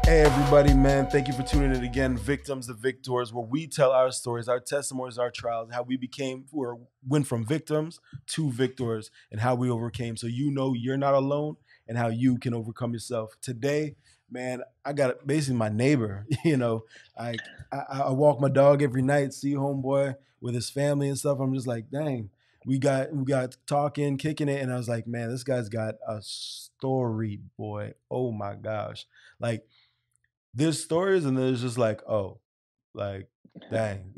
Hey everybody, man, thank you for tuning in again. Victims to Victors, where we tell our stories, our testimonies, our trials, how we became or went from victims to victors and how we overcame. So you know you're not alone and how you can overcome yourself. Today, man, I got basically my neighbor. I, I walk my dog every night, see homeboy with his family and stuff. I'm just like, dang, we got talking, kicking it, and I was like, man, this guy's got a story, boy. Oh my gosh. Like there's stories and there's just like, oh, like, dang.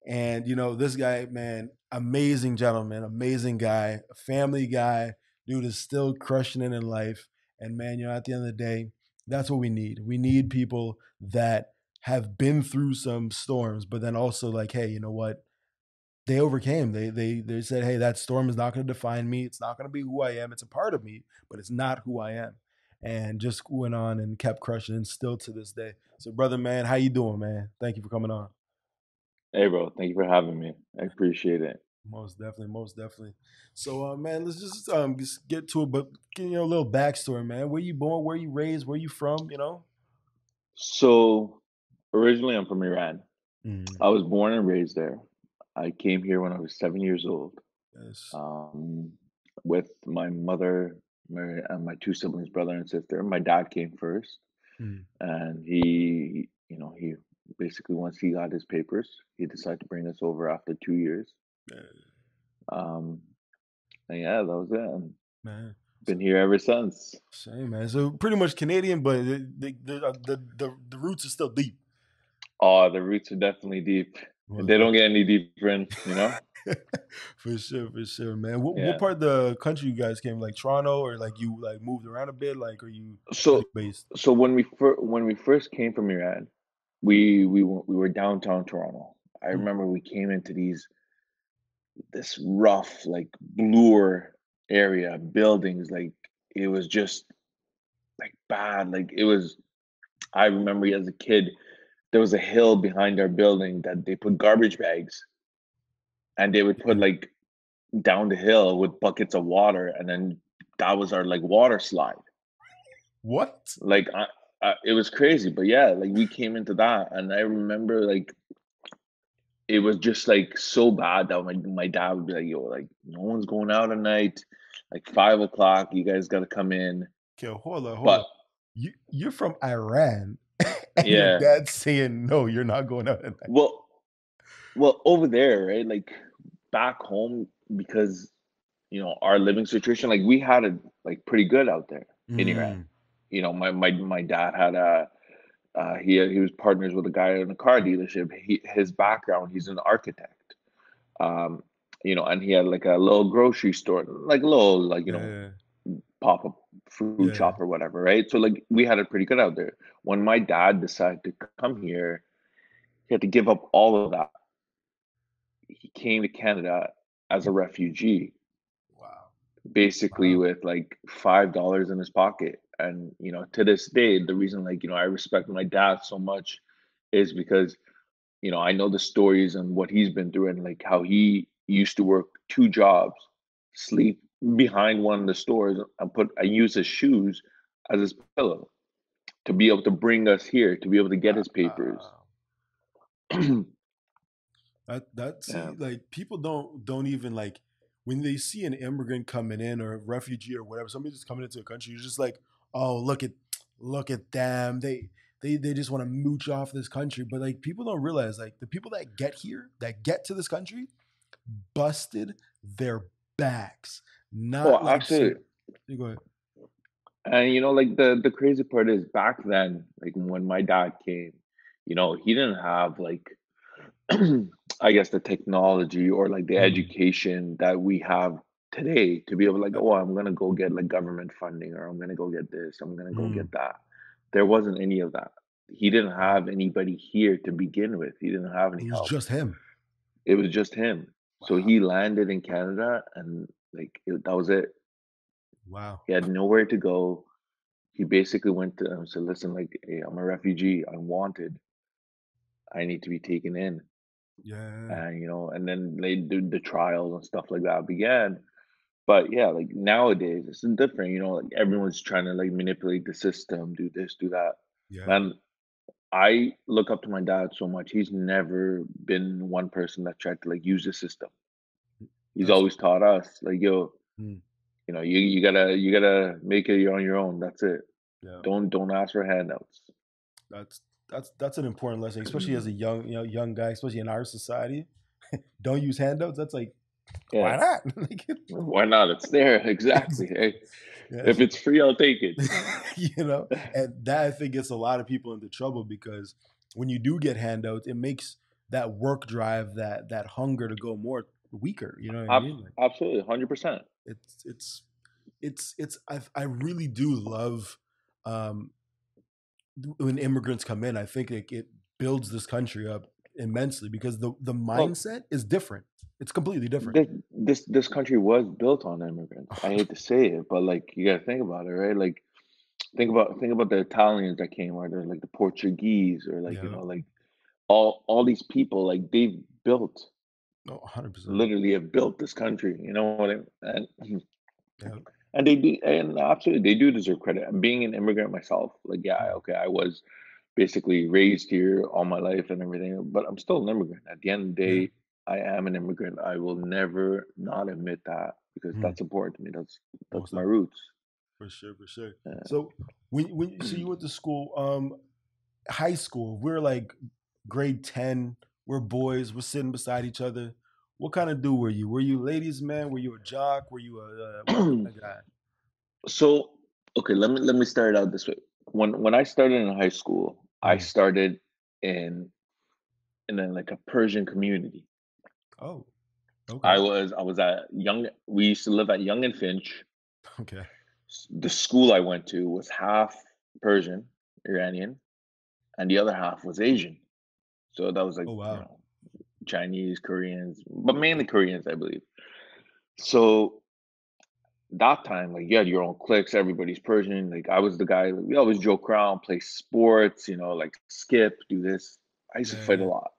And this guy, man, amazing gentleman, amazing guy, family guy, dude is still crushing it in life. And man, at the end of the day, that's what we need. We need people that have been through some storms, but then also like, hey, you know what? They overcame. They said, hey, that storm is not going to define me. It's not going to be who I am. It's a part of me, but it's not who I am. And just went on and kept crushing, and still to this day. So, brother, man, how you doing, man? Thank you for coming on. Hey, bro. Thank you for having me. I appreciate it. Most definitely, most definitely. So, man, let's just get to it. But a little backstory, man. Where you born? Where you raised? Where you from? So, originally, I'm from Iran. Mm, I was born and raised there. I came here when I was 7 years old, yes. um, with my mother, and my two siblings, brother and sister. My dad came first, Mm, and he basically, once he got his papers, he decided to bring us over after 2 years. man. Um, and yeah, that was it. And Man. been here ever since. Same, man. So pretty much Canadian, but the roots are still deep. Oh, the roots are definitely deep. Most They don't get any deeper in. for sure, man. What Yeah. part of the country you guys came? Like Toronto, or like you like moved around a bit? Like, are you where So you based? so when we first came from Iran, we were downtown Toronto. I Mm. remember we came into this rough, like bluer area, buildings, like it was just like bad. Like it was I remember as a kid, there was a hill behind our building that they put garbage bags and they would put Yeah. like down the hill with buckets of water, and then that was our like water slide. What? Like it was crazy, but yeah, like we came into that, and I remember like it was just like so bad that my dad would be like, "Yo, like no one's going out at night, like 5 o'clock, you guys got to come in." Okay, hold on, hold But on. You're from Iran, and your yeah, dad's saying no, you're not going out at night. well, over there, right? Like back home, because our living situation, like we had it like pretty good out there in Iran. Mm, My dad had he was partners with a guy in a car dealership. His background, he's an architect. Um, and he had like a little grocery store, like a little like yeah, pop up food yeah. shop or whatever, right? So like we had it pretty good out there. When my dad decided to come here, he had to give up all of that. He came to Canada as a refugee, Wow, basically wow. with like $5 in his pocket. And to this day, the reason like I respect my dad so much is because I know the stories and what he's been through, and like how he used to work two jobs, sleep behind one of the stores, and use his shoes as his pillow to be able to bring us here, to be able to get his papers. Wow. That Yeah. see, like people don't even like when they see an immigrant coming in or a refugee or whatever, somebody just coming into a country, you're just like, oh, look at them. They just want to mooch off this country. But like people don't realize like the people that get here, that get to this country, busted their backs. Oh, Not like some absolutely. you go ahead. And like the crazy part is back then, like when my dad came, he didn't have like I guess the technology or like the Mm, education that we have today to be able to like, oh, I'm gonna go get like government funding, or I'm gonna go get this, I'm gonna go mm, get that. There wasn't any of that. He didn't wow. have anybody here to begin with. He didn't have It any was help. just him. It was just him. So Wow. he landed in Canada, and like that was it. Wow. He had nowhere to go. He basically went to said, listen, like, hey, I'm a refugee. I'm wanted. I need to be taken in. Yeah. And then the trials and stuff like that began. But yeah, like nowadays it's different, like everyone's trying to like manipulate the system, do this, do that. Yeah, Man, I look up to my dad so much. He's never been one person that tried to like use the system. He's that's always taught us like, yo, mm, you gotta make it on your own. That's it. yeah. Don't ask for handouts. That's that's an important lesson, especially as a young young guy, especially in our society. Don't use handouts. That's like Yeah. why not? Like, Why not? It's there. Exactly. exactly. Hey, Yeah, if it's free, I'll take it. you know, and that I think gets a lot of people into trouble because when you do get handouts, it makes that work drive, that hunger to go more weaker. You know what I mean? Like Absolutely, 100%. it's it's I really do love um, when immigrants come in. I think it builds this country up immensely because the Well, mindset is different. It's completely different. this country was built on immigrants. I hate to say it, but like you gotta think about it, right? Like think about the Italians that came, or they're like the Portuguese, or like Yeah, like all these people, like they've built, no, 100%. literally have built this country. You know what I mean? Yeah, And they do, and absolutely they do deserve credit. And being an immigrant myself, like yeah, mm, okay, I was basically raised here all my life and everything, but I'm still an immigrant. At the end of the yeah, day, I am an immigrant. I will never not admit that because mm, that's important to me. That's most my definitely. roots. For sure, for sure. Uh, So when so you went to school, high school, we're like grade 10, we're boys, we're sitting beside each other. What kind of dude were you? Were you ladies man? Were you a jock? Were you a what kind of guy? so okay, let me start out this way. When I started in high school, I Mm. started in like a Persian community. Oh, I okay. was I was at Young. We used to live at Young and Finch. Okay. The school I went to was half Persian, Iranian, and the other half was Asian. So that was like, Oh wow. Chinese, Koreans, but mainly Koreans, I believe. So that time, like you had your own cliques, everybody's Persian. Like I was the guy, like, we always joke around, play sports, like skip, do this. I used to Yeah, fight a yeah. lot.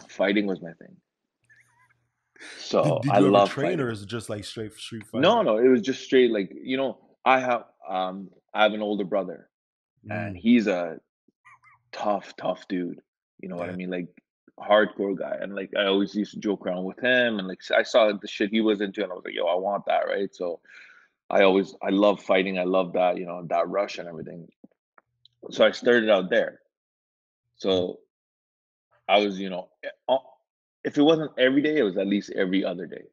Fighting was my thing. So Did I you ever love train or fighting. is it just like straight street fighting? No, no, it was just straight like, I have an older brother, and Mm. he's a tough dude. You know what I Yeah. mean? Like hardcore guy. And like I always used to joke around with him, and like I saw like, the shit he was into, and I was like, yo, I want that, right? So I love fighting. I love that, that rush and everything. So I started out there. Mm. So I was, if it wasn't every day, it was at least every other day.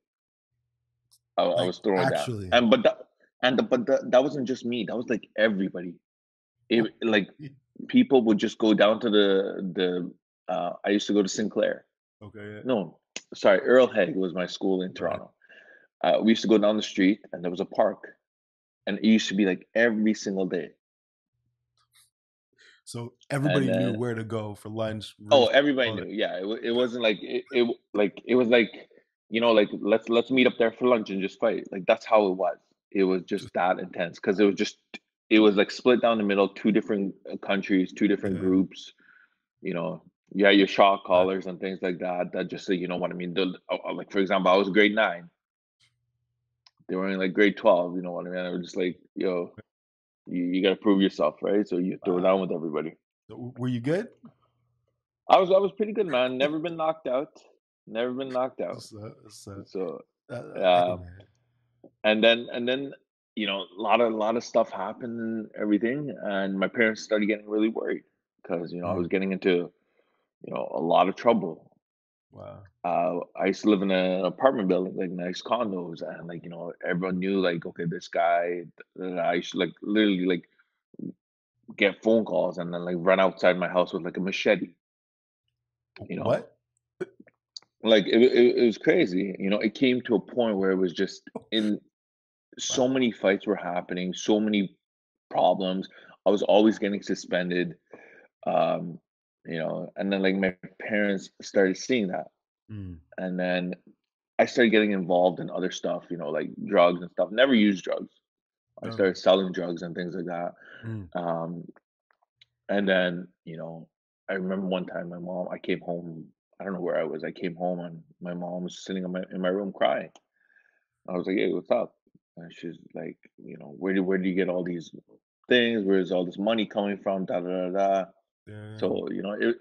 I Like was throwing down. actually. That wasn't just me. That was like everybody. Like people would just go down to the I used to go to Sinclair. Okay, yeah. No, sorry, Earl Haig was my school in Right. Toronto. We used to go down the street, and there was a park, and it used to be like every single day. So And everybody knew then, where to go for lunch, oh, recess, everybody all knew. that. Yeah, it wasn't like it was like, like let's meet up there for lunch and just fight. Like that's how it was. It was just Just that intense because it was like split down the middle, two different countries, two different yeah. groups. You know, yeah, your shot I, callers and things like that. That just say, you know what I mean. Like for example, I was grade 9. They were in like grade 12. You know what I mean. I was just like, yo, you got to prove yourself, right? So you throw wow. down with everybody. So were you good? I was pretty good, man. Never been knocked out. Never been knocked out. So So, hey uh, man. and then a lot of stuff happened and everything, and my parents started getting really worried because I was Mm, getting into a lot of trouble. wow. I used to live in an apartment building, like nice condos, and like everyone knew like, okay, this guy. I used to like literally like get phone calls and then like run outside my house with like a machete. You know, What? like it was crazy. It came to a point where it was just in so Wow. many fights were happening, so many problems. I was always getting suspended. Um, and then like my parents started seeing that, Mm, and then I started getting involved in other stuff, like drugs and stuff. Never used drugs. I okay. started selling drugs and things like that. Mm, Um, and then, I remember one time I came home. I don't know where I was. I came home and my mom was sitting in my room crying. I was like, "Hey, what's up?" And she's like, "Where do you get all these? things? Where's all this money coming from? Da da da da. Damn. So,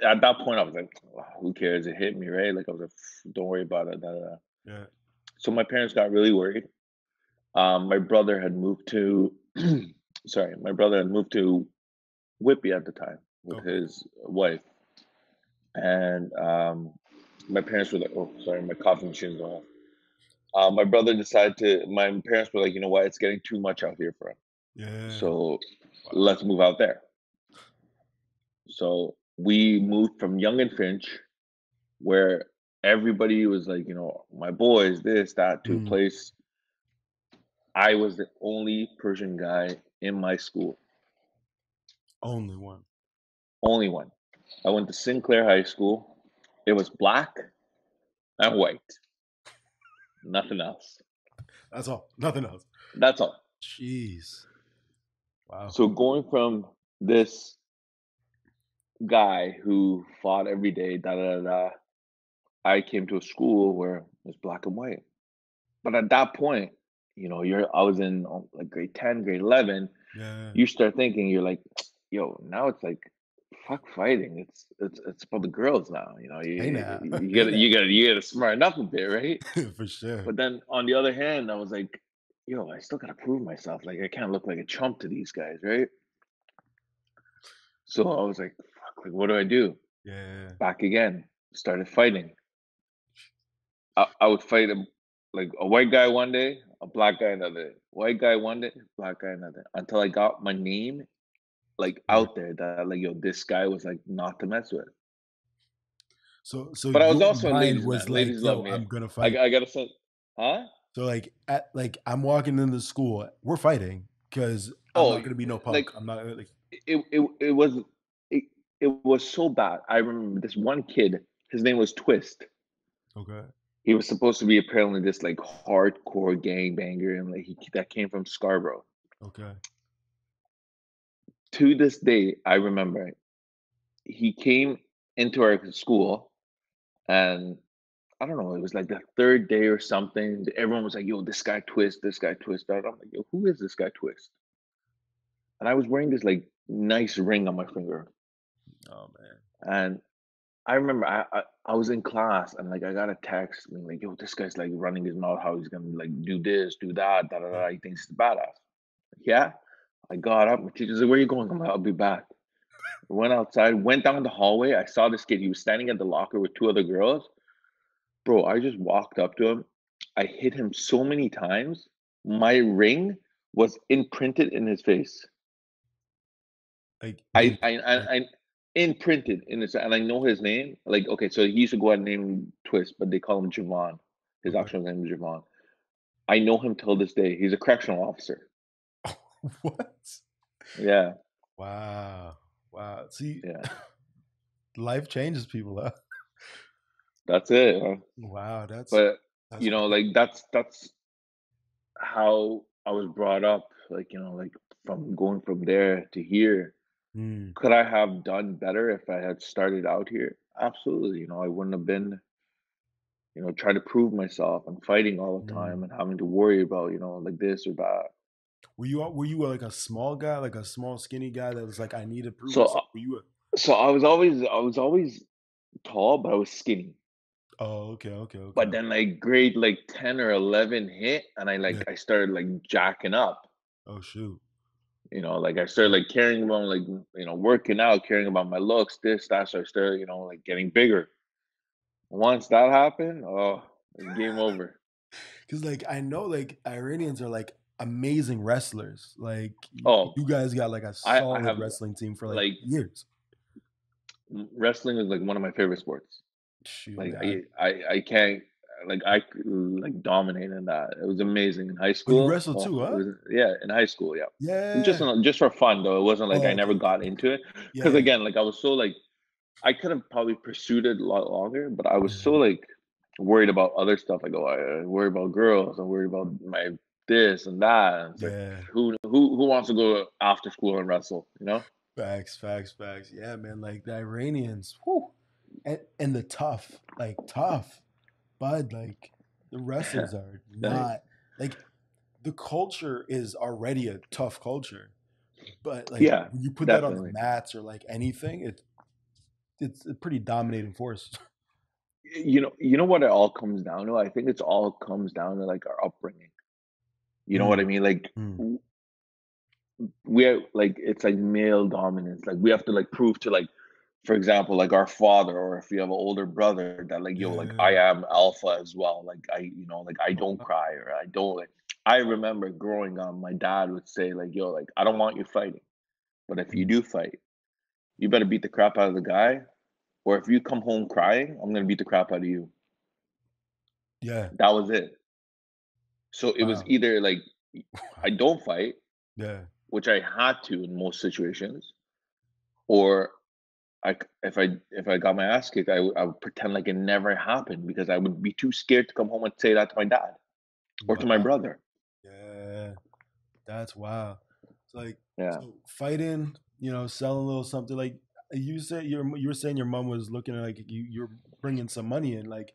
at that point, I was like, "Oh, who cares? It hit me, right?" Like, I was like, "Don't worry about it." Da, da, da. Yeah. So my parents got really worried. My brother had moved to, sorry, my brother had moved to Whitby at the time with Okay. his wife, and my parents were like, "Oh, sorry, my coffee machine's going off." My brother decided to. My parents were like, "You know what? It's getting too much out here for him. Yeah. So Wow. let's move out there." So we moved from Young and Finch, where everybody was like, my boys, this, that, to a Mm, place. I was the only Persian guy in my school, only one. only one. I went to Sinclair High School. It was black and white, nothing else. That's all. Nothing else. That's all. Jeez. Wow. So going from this guy who fought every day, da da da, da, I came to a school where it was black and white. But at that point, I was in like grade 10, grade 11. Yeah. You start thinking, you're like, yo, now it's like, fuck fighting. It's about the girls now. Hey now. You Hey gotta now. you gotta smarten up a bit, right? For sure. But then on the other hand, I was like, yo, I still gotta prove myself. Like I can't look like a chump to these guys, right? So I was like, fuck, like what do I do? Yeah. Back again, started fighting. I would fight like a white guy one day, a black guy another day. White guy one day, black guy another. Until I got my name like Yeah. out there that like yo, this guy was like not to mess with. So But I was your also a mind ladies' was man. like, Ladies love yo, me. I'm gonna I fight. I gotta say, huh? So like I'm walking into school, we're fighting because I'm Oh, not gonna be no like punk. I'm not like it was it, it was so bad. I remember this one kid. His name was Twist. okay, He was supposed to be apparently this like hardcore gangbanger, and like that came from Scarborough. okay. To this day, I remember he came into our school, and I don't know, it was like the third day or something. Everyone was like, "Yo, this guy Twist, this guy Twist." I'm like, "Yo, who is this guy Twist?" And I was wearing this like nice ring on my finger, Oh man. and I remember I was in class and like I got a text being like, "Yo, this guy's like running his mouth how he's gonna like do this, do that, da da Yeah. da." He thinks he's badass. Yeah. I got up. My teacher's like, "Where are you going?" I'm like, "I'll be back." I went outside, went down the hallway. I saw this kid. He was standing at the locker with two other girls. Bro, I just walked up to him. I hit him so many times. My ring was imprinted in his face. Like I in I like I, I imprinted in his, and I know his name. Like, okay, so he used to go out and name Twist, but they call him Javon. His okay. actual name is Javon. I know him till this day. He's a correctional officer. What? Yeah, Wow. Wow. See, yeah. life changes people, huh? That's it. Wow, But that's great. like that's how I was brought up. Like like from going from there to here. Mm, Could I have done better if I had started out here? Absolutely. I wouldn't have been trying to prove myself and fighting all the time mm. and having to worry about, like this or that. Were you like a small guy, like a small skinny guy that was like, I need to prove So, myself? Were you a so I was always tall, but I was skinny. Oh, okay, okay, okay. But then like grade like 10 or 11 hit and Yeah. I started like jacking up. Oh shoot. Like I started like caring about like working out, caring about my looks, this, that. So I started, like getting bigger. Once that happened, oh, it's game over. Because like I know like Iranians are like amazing wrestlers. Like Oh, you guys got like a I solid have wrestling team for like like years. wrestling is like one of my favorite sports. Shoot, Like man. I can't like I could, like dominate in that. It was amazing in high Oh, you school. wrestle Oh, too, it huh? was yeah, in high school, yeah. Yeah. Just for fun though. It wasn't like I Oh, okay, never okay, got okay. into it because Yeah, again, like I was so like I could have probably pursued it a lot longer, but I was so yeah, like worried about other stuff. Like oh, I worry about girls. I worry about my this and that. And it's like yeah. who wants to go after school and wrestle? Facts, facts, facts. Yeah, man. Like the Iranians, whew, and the tough, but like the wrestlers are Thanks. not like the culture is already a tough culture. But like Yeah, when you put that on the definitely. mats or like anything, it's a pretty dominating force. You know what it all comes down to? I think it's all comes down to like our upbringing. You know what I Mm, mean? Like mm. we have like it's like male dominance. Like we have to like prove to like, for example, like our father, or if you have an older brother, that like, yo, like I Yeah. am alpha as well. Like like I don't Wow. cry, or I don't like. I remember growing up, my dad would say like, yo, like I don't want you fighting, but if you Mm. do fight, you better beat the crap out of the guy, or if you come home crying, I'm gonna beat the crap out of you. Yeah. That was it. So it was Wow. either like I Wow. don't fight, Yeah. which I had to in most situations, or if I got my ass kicked, I would pretend like it never happened because I would be too scared to come home and say that to my dad or to my Wow. brother. Yeah. That's wow. It's like Yeah. so fighting, selling a little something. Like you were saying your mom was looking at like you're bringing some money in. Like,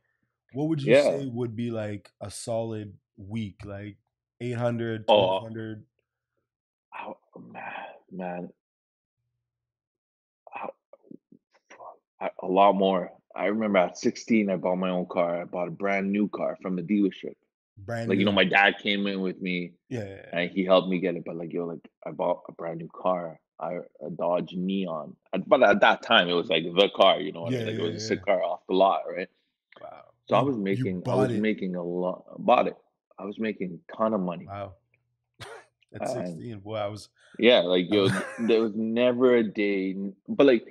what would you Yeah. say would be like a solid week? Like 800, twelve Oh, hundred. man, how, a lot more. I remember at 16, I bought my own car. I bought a brand new car from the dealership. Brand Like, new. my dad came in with me Yeah. Yeah, yeah. and he helped me get it. But like, yo, like I bought a brand new car, a Dodge Neon. But at that time, it was like the car. You know what I Yeah, mean? Like it yeah, was a yeah. sick car off the lot, right? Wow. So You I bought was it. making a lot. Bought it. I was making a ton of money, Wow. At and 16. Boy, yeah, like I yo, was there was never a day. But like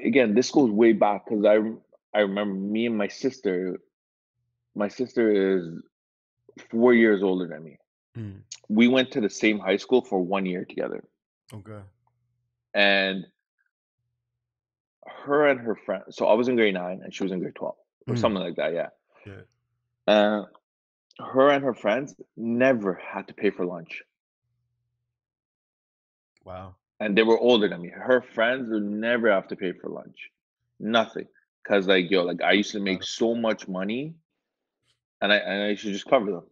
again, this goes way back because I remember me and my sister. My sister is 4 years older than me. Mm, We went to the same high school for 1 year together, okay. and her and her friend. So I was in grade 9 and she was in grade 12 or Mm, something like that. Yeah. yeah. Uh, her and her friends never had to pay for lunch, Wow. and they were older than me. Her friends would never have to pay for lunch, nothing, because like yo, like I used to make Incredible. so much money, and I used to just cover them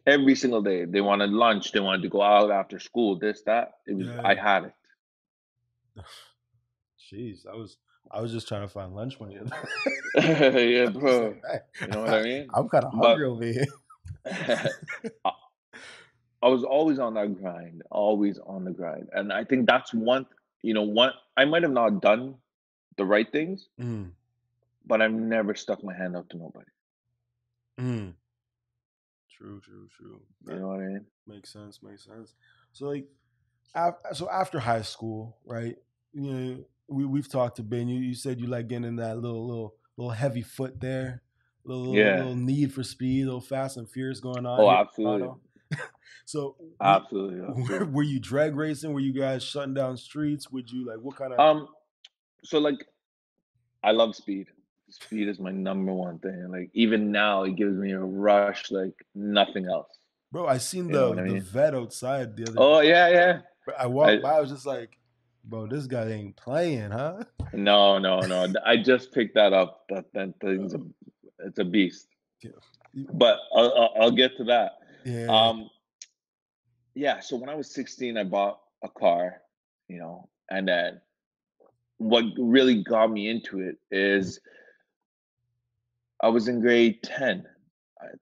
every single day. They wanted lunch, they wanted to go out after school, this that. It was I Yeah. had it. Jeez, I was just trying to find lunch money. Yeah, I was like, bro. hey, You know what I mean? I'm kind of But hungry over here. I I was always on that grind, always on the grind. And I think that's one I might have not done the right things, Mm, but I've never stuck my hand out to nobody. mm. True, true, true. You know what I mean? Makes sense. Makes sense. So like, so after high school, right? We've talked a bit. You said you like getting in that little heavy foot there, Yeah. little need for speed, little fast and furious going on Oh, here in absolutely. Toronto. So Absolutely, absolutely. were you drag racing? Were you guys shutting down streets? Would you like what kind of Um, so like I love speed. Speed is my number one thing. Like even now it gives me a rush like nothing else. bro? I seen You know what the I the mean? vet outside the other day. Oh yeah, yeah. I I walked by. I was just like, bro, this guy ain't playing, huh? No, no, no. I just picked that up. That thing's a it's a beast. Yeah, But I'll get to that. yeah. Um, yeah. So when I was 16, I bought a car, and then what really got me into it is I was in grade 10,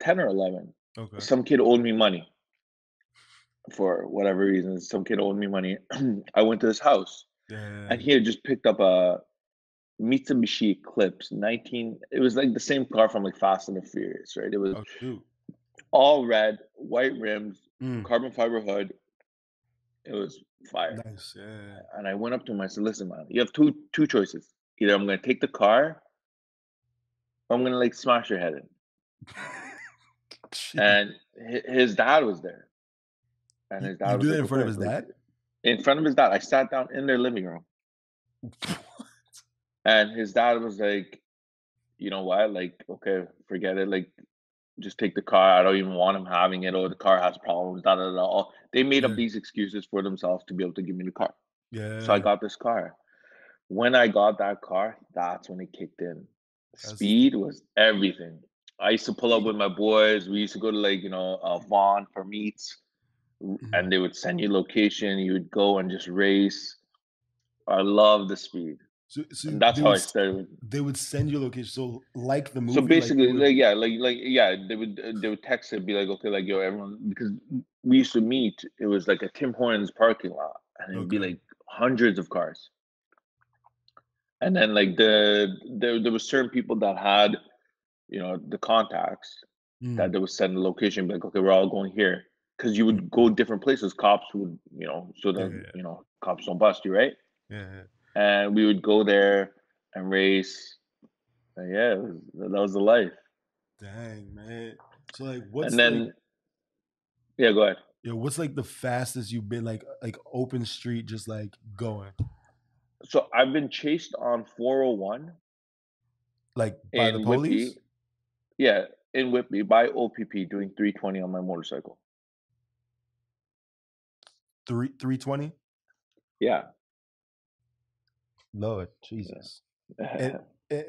10 or 11. Okay. Some kid owed me money for whatever reason. Some kid owed me money. I went to his house, and Yeah. he had just picked up a Mitsubishi Eclipse 19. It was like the same car from like Fast and the Furious, right? It was Oh shoot. all red, white rims, Mm, carbon fiber hood. It was fire. nice. Yeah. And I went up to him. I said, "Listen, man, you have two choices. Either I'm gonna take the car, or I'm gonna like smash your head in." Jeez. And his dad was there, and his You dad do was that like, in front of "Okay," his like dad? in front of his dad. I sat down in their living room, and his dad was like, "You know what? Like, okay, forget it. Like, just take the car. I don't even want him having it, or the car has problems." Da da da. They made up Yeah. these excuses for themselves to be able to give me the car. So I Yeah. got this car. When I got that car, that's when it kicked in. That's Speed was everything. I used to pull up speed. with my boys. We used to go to like, Vaughn for meets. and they would send you location. You would go and just race. I love the speed, So and that's how I started. they would send you location. So like the So movie, like they basically, would. like yeah, yeah, they would text it, be like, okay, like yo, everyone, because we used to meet. It was like a Tim Hortons parking lot, and it'd be Okay. like hundreds of cars. And then like there was certain people that had, the contacts that Mm. they would send the location, be like, okay, we're all going here. Because you would go Mhm. different places, cops would, so Yeah, that, yeah, cops don't bust you, right? yeah, yeah. And we would go there and race. And yeah, that was the life. Dang, man. So like, And what's like, then, yeah, go ahead. what's like the fastest you've been like open street, just like going, So I've been chased on 401 like by the in Whitby. police? Yeah, in Whitby by OPP doing 320 on my motorcycle. 320. Yeah. Lord Jesus. And Yeah.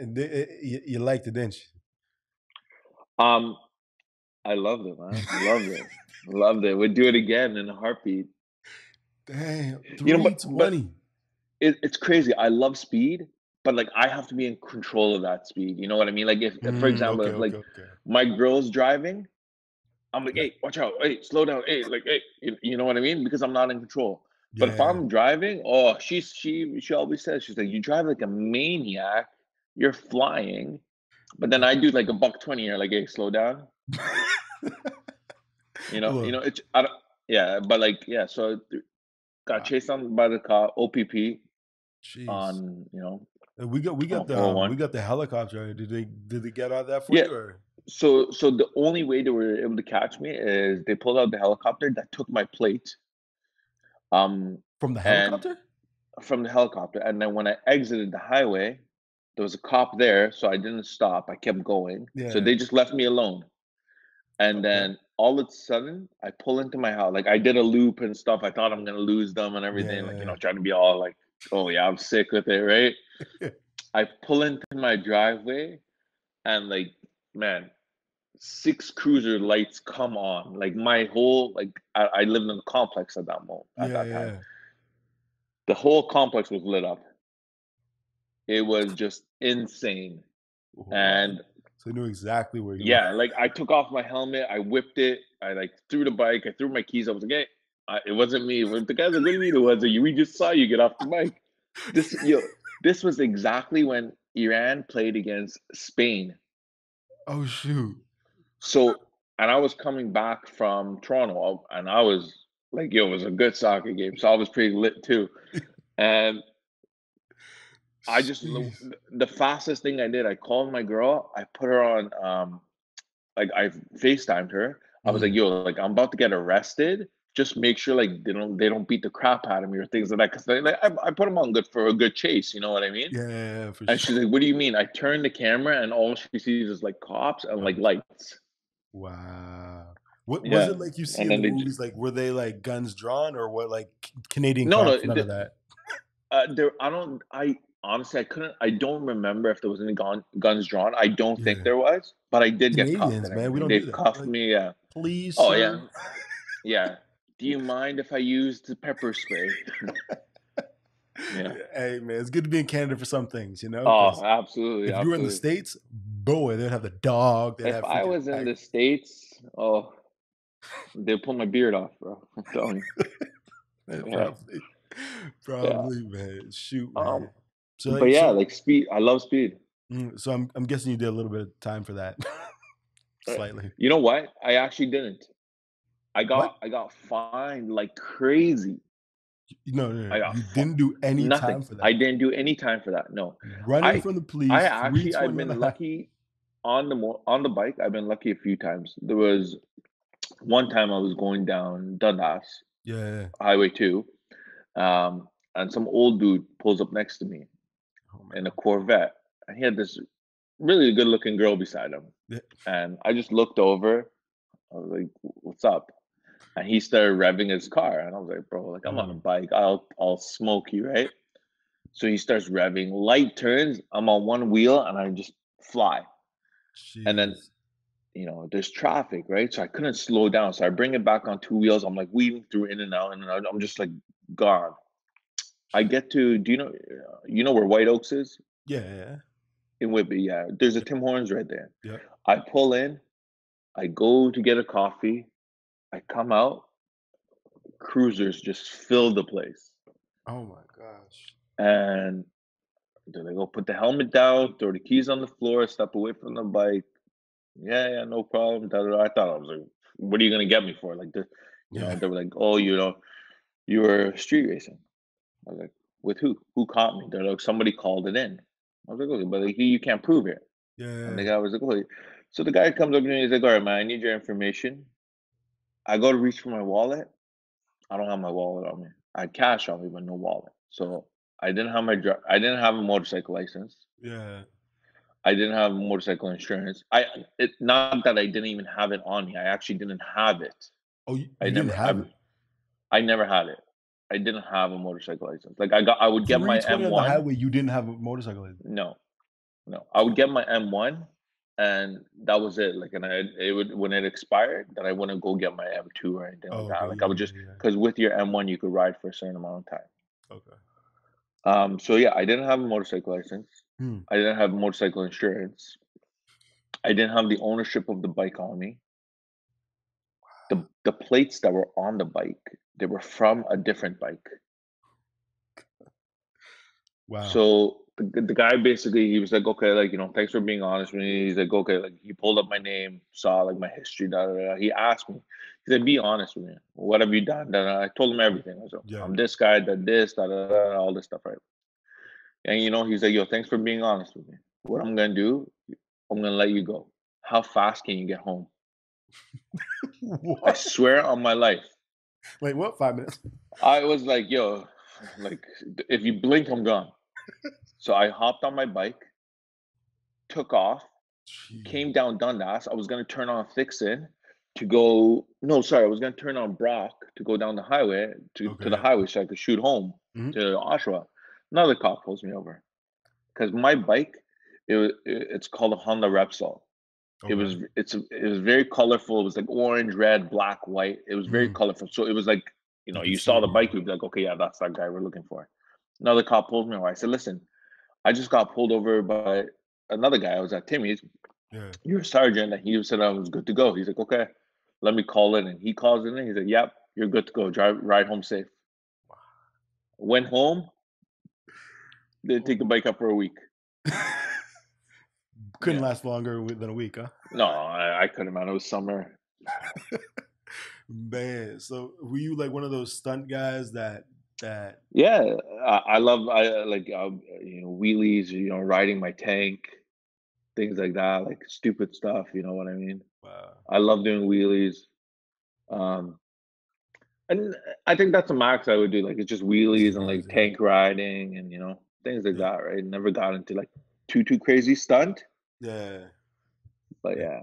you liked it, didn't you? um, I loved it, man. Loved it. Loved it. We'd do it again in a heartbeat. Damn, But 320. it's crazy. I love speed, but like I have to be in control of that speed. You know what I mean? Like if for example, Okay, if like okay, okay. my girl's driving, I'm like, Like, hey, watch out, hey, slow down, hey, like, hey, you know what I mean? Because I'm not in control. But if yeah, I'm driving, oh, she always says, she's like, you drive like a maniac, you're flying. But then yeah. I do like a buck 20, you're like, hey, slow down. Look, It's I don't, yeah, but like yeah, so got wow, chased on by the car, OPP jeez. on And on we 401. got the helicopter. Did they get out that for Yeah, you or so the only way they were able to catch me is they pulled out the helicopter that took my plate, from the and helicopter? from the helicopter, and then when I exited the highway, there was a cop there, so I didn't stop. I kept going, so Yeah. they just left me alone. And Okay. then all of a sudden, I pull into my house. Like I did a loop and stuff. I thought I'm gonna lose them and everything. Like Yeah. trying to be all like, oh yeah, I'm sick with it, right? I pull into my driveway and like, man, six cruiser lights come on. Like my whole like, I lived in a complex at that moment. At Yeah, that time, yeah. the whole complex was lit up. It was just insane. What? And So you knew exactly where you were. yeah, like I took off my helmet, I whipped it, I like threw the bike, I threw my keys. I was like, hey, it wasn't me. The guy's like, what do you mean it wasn't you? We just saw you get off the bike. This this was exactly when Iran played against Spain. Oh shoot. So, and I was coming back from Toronto, and I was like, yo, it was a good soccer game, so I was pretty lit too. And I just Jeez. the fastest thing I did, I called my girl, I put her on like I FaceTimed her. I was like, Mm. "Yo, like I'm about to get arrested. Just make sure like they don't beat the crap out of me or things like that." Because like, I put them on good for a good chase. You know what I mean? Yeah, yeah, yeah, for And sure. she's like, "What do you mean?" I turned the camera and all she sees is like cops and like Oh, lights. wow. What was Yeah, it like you see and in then the movies? Like, were they like guns drawn or what? Like Canadian no, cops? None of that. there. I don't. I honestly I couldn't. I don't remember if there was any guns drawn. I don't think Yeah, there was, but I did get cuffed Canadians, and man, we everything. don't They do that. cuffed Like, me. Yeah. please, Oh sir. yeah. Yeah. Do you mind if I use the pepper spray? Yeah. Hey, man, it's good to be in Canada for some things, you know. Oh, Because absolutely, if you were in the absolutely. states, boy, they'd have the dog. They'd If have I freaking was in tiger. the States, oh, they'd pull my beard off, bro. I'm telling you. Yeah, Probably, yeah. probably, man. Shoot, man. Um, So but like, yeah, so, like speed. I love speed. so I'm guessing you did a little bit of time for that, slightly. You know what? I actually didn't. What? I got fined like crazy. No, no, no. I got You didn't do any nothing. time for I that. didn't do any time for that. No, Running I from the police, I've 320 on the been high. lucky on on the bike. I've been lucky a few times. There was one time I was going down Dundas Yeah, yeah. Highway 2, and some old dude pulls up next to me Oh in a man. Corvette, and he had this really good looking girl beside him. Yeah. And I just looked over. I was like, "What's up?" And he started revving his car, and I was like, "Bro, like I'm on a Mm, bike. I'll smoke you, right?" So he starts revving. Light turns. I'm on one wheel, and I just fly. And then jeez. there's traffic, right? So I couldn't slow down. So I bring it back on two wheels. I'm like weaving through in and out, and I'm just like gone. I get to, do you know where White Oaks is? Yeah. In Whitby, yeah. There's a Yep. Tim Hortons right there. Yep. I pull in, I go to get a coffee, I come out, cruisers just fill the place. Oh my gosh. And they're like, "Oh, put the helmet down, throw the keys on the floor, step away from the bike." Yeah, no problem. Da, da, da. I thought I was like, "What are you gonna get me for?" Like Yeah. they were like, "Oh, you were street racing." I was like, "With who? Who caught me?" They're like, "Somebody called it in." I was like, "Okay, but like, you can't prove it." And the Yeah. guy was like, "Oh." So the guy comes up to me. He's like, "All right, man, I need your information." I go to reach for my wallet. I don't have my wallet on me. I had cash on me, but no wallet. So I didn't have a motorcycle license. Yeah. I didn't have motorcycle insurance. Not that I didn't even have it on me. I actually didn't have it. Oh, you, I you didn't never have it. I never had it. I didn't have a motorcycle license. Like I would get my 320 on the M1. highway. You didn't have a motorcycle license. No, no. I would get my M1 and that was it. Like, and it would, when it expired, then I wouldn't go get my M2 or anything like Oh, that. okay. Like I Yeah. would Yeah. just, Yeah. because with your M1 you could ride for a certain amount of time. Okay. So yeah, I didn't have a motorcycle license. Hmm. I didn't have motorcycle insurance. I didn't have the ownership of the bike on me. The plates that were on the bike, they were from a different bike. Wow. So the guy basically, he was like, okay, like, thanks for being honest with me. He's like, okay, like he pulled up my name, saw like my history, da, da, da. He asked me, he said, be honest with me. What have you done? Da, da. I told him everything. I was like, Yeah. I'm this guy, that this, da, da, da, all this stuff, right? And he's like, yo, thanks for being honest with me. What I'm gonna do, I'm gonna let you go. How fast can you get home? I What? swear on my life. Like what? 5 minutes? I was like, yo, like if you blink, I'm gone. So I hopped on my bike, took off, came Jeez. down Dundas. I was gonna turn on Fixin to go. No, sorry, I was gonna turn on Brock to go down the highway to Okay. the Yeah. highway so I could shoot home Hmm. to Oshawa. Another cop pulls me over because my bike, it's called a Honda Repsol. Okay. It was very colorful. It was like orange, red, black, white. It was very Hmm. colorful. So it was like, You can you see saw it. the bike, Yeah. you'd be like, okay, yeah, that's that guy we're looking for. Another cop pulls me over. I said, listen, I just got pulled over by another guy. I was at Timmy's. Yeah. You're a sergeant. And he said I was good to go. He's like, okay, let me call in. And he calls in and he's like, yep, you're good to go. Ride home safe. Went home, didn't take the Oh. bike up for a week. Couldn't Yeah. last longer than a week, huh? No, I couldn't, man. It was summer. Man, so were you like one of those stunt guys that Yeah, I love like wheelies, riding my tank, things like that, like stupid stuff. You know what I mean? wow, I love doing wheelies. Um, and I think that's a max I would do. Like it's just just wheelies and like wheelies, yeah. tank riding and things like Yeah. that. Right? Never got into like too crazy stunt, Yeah. but Like yeah.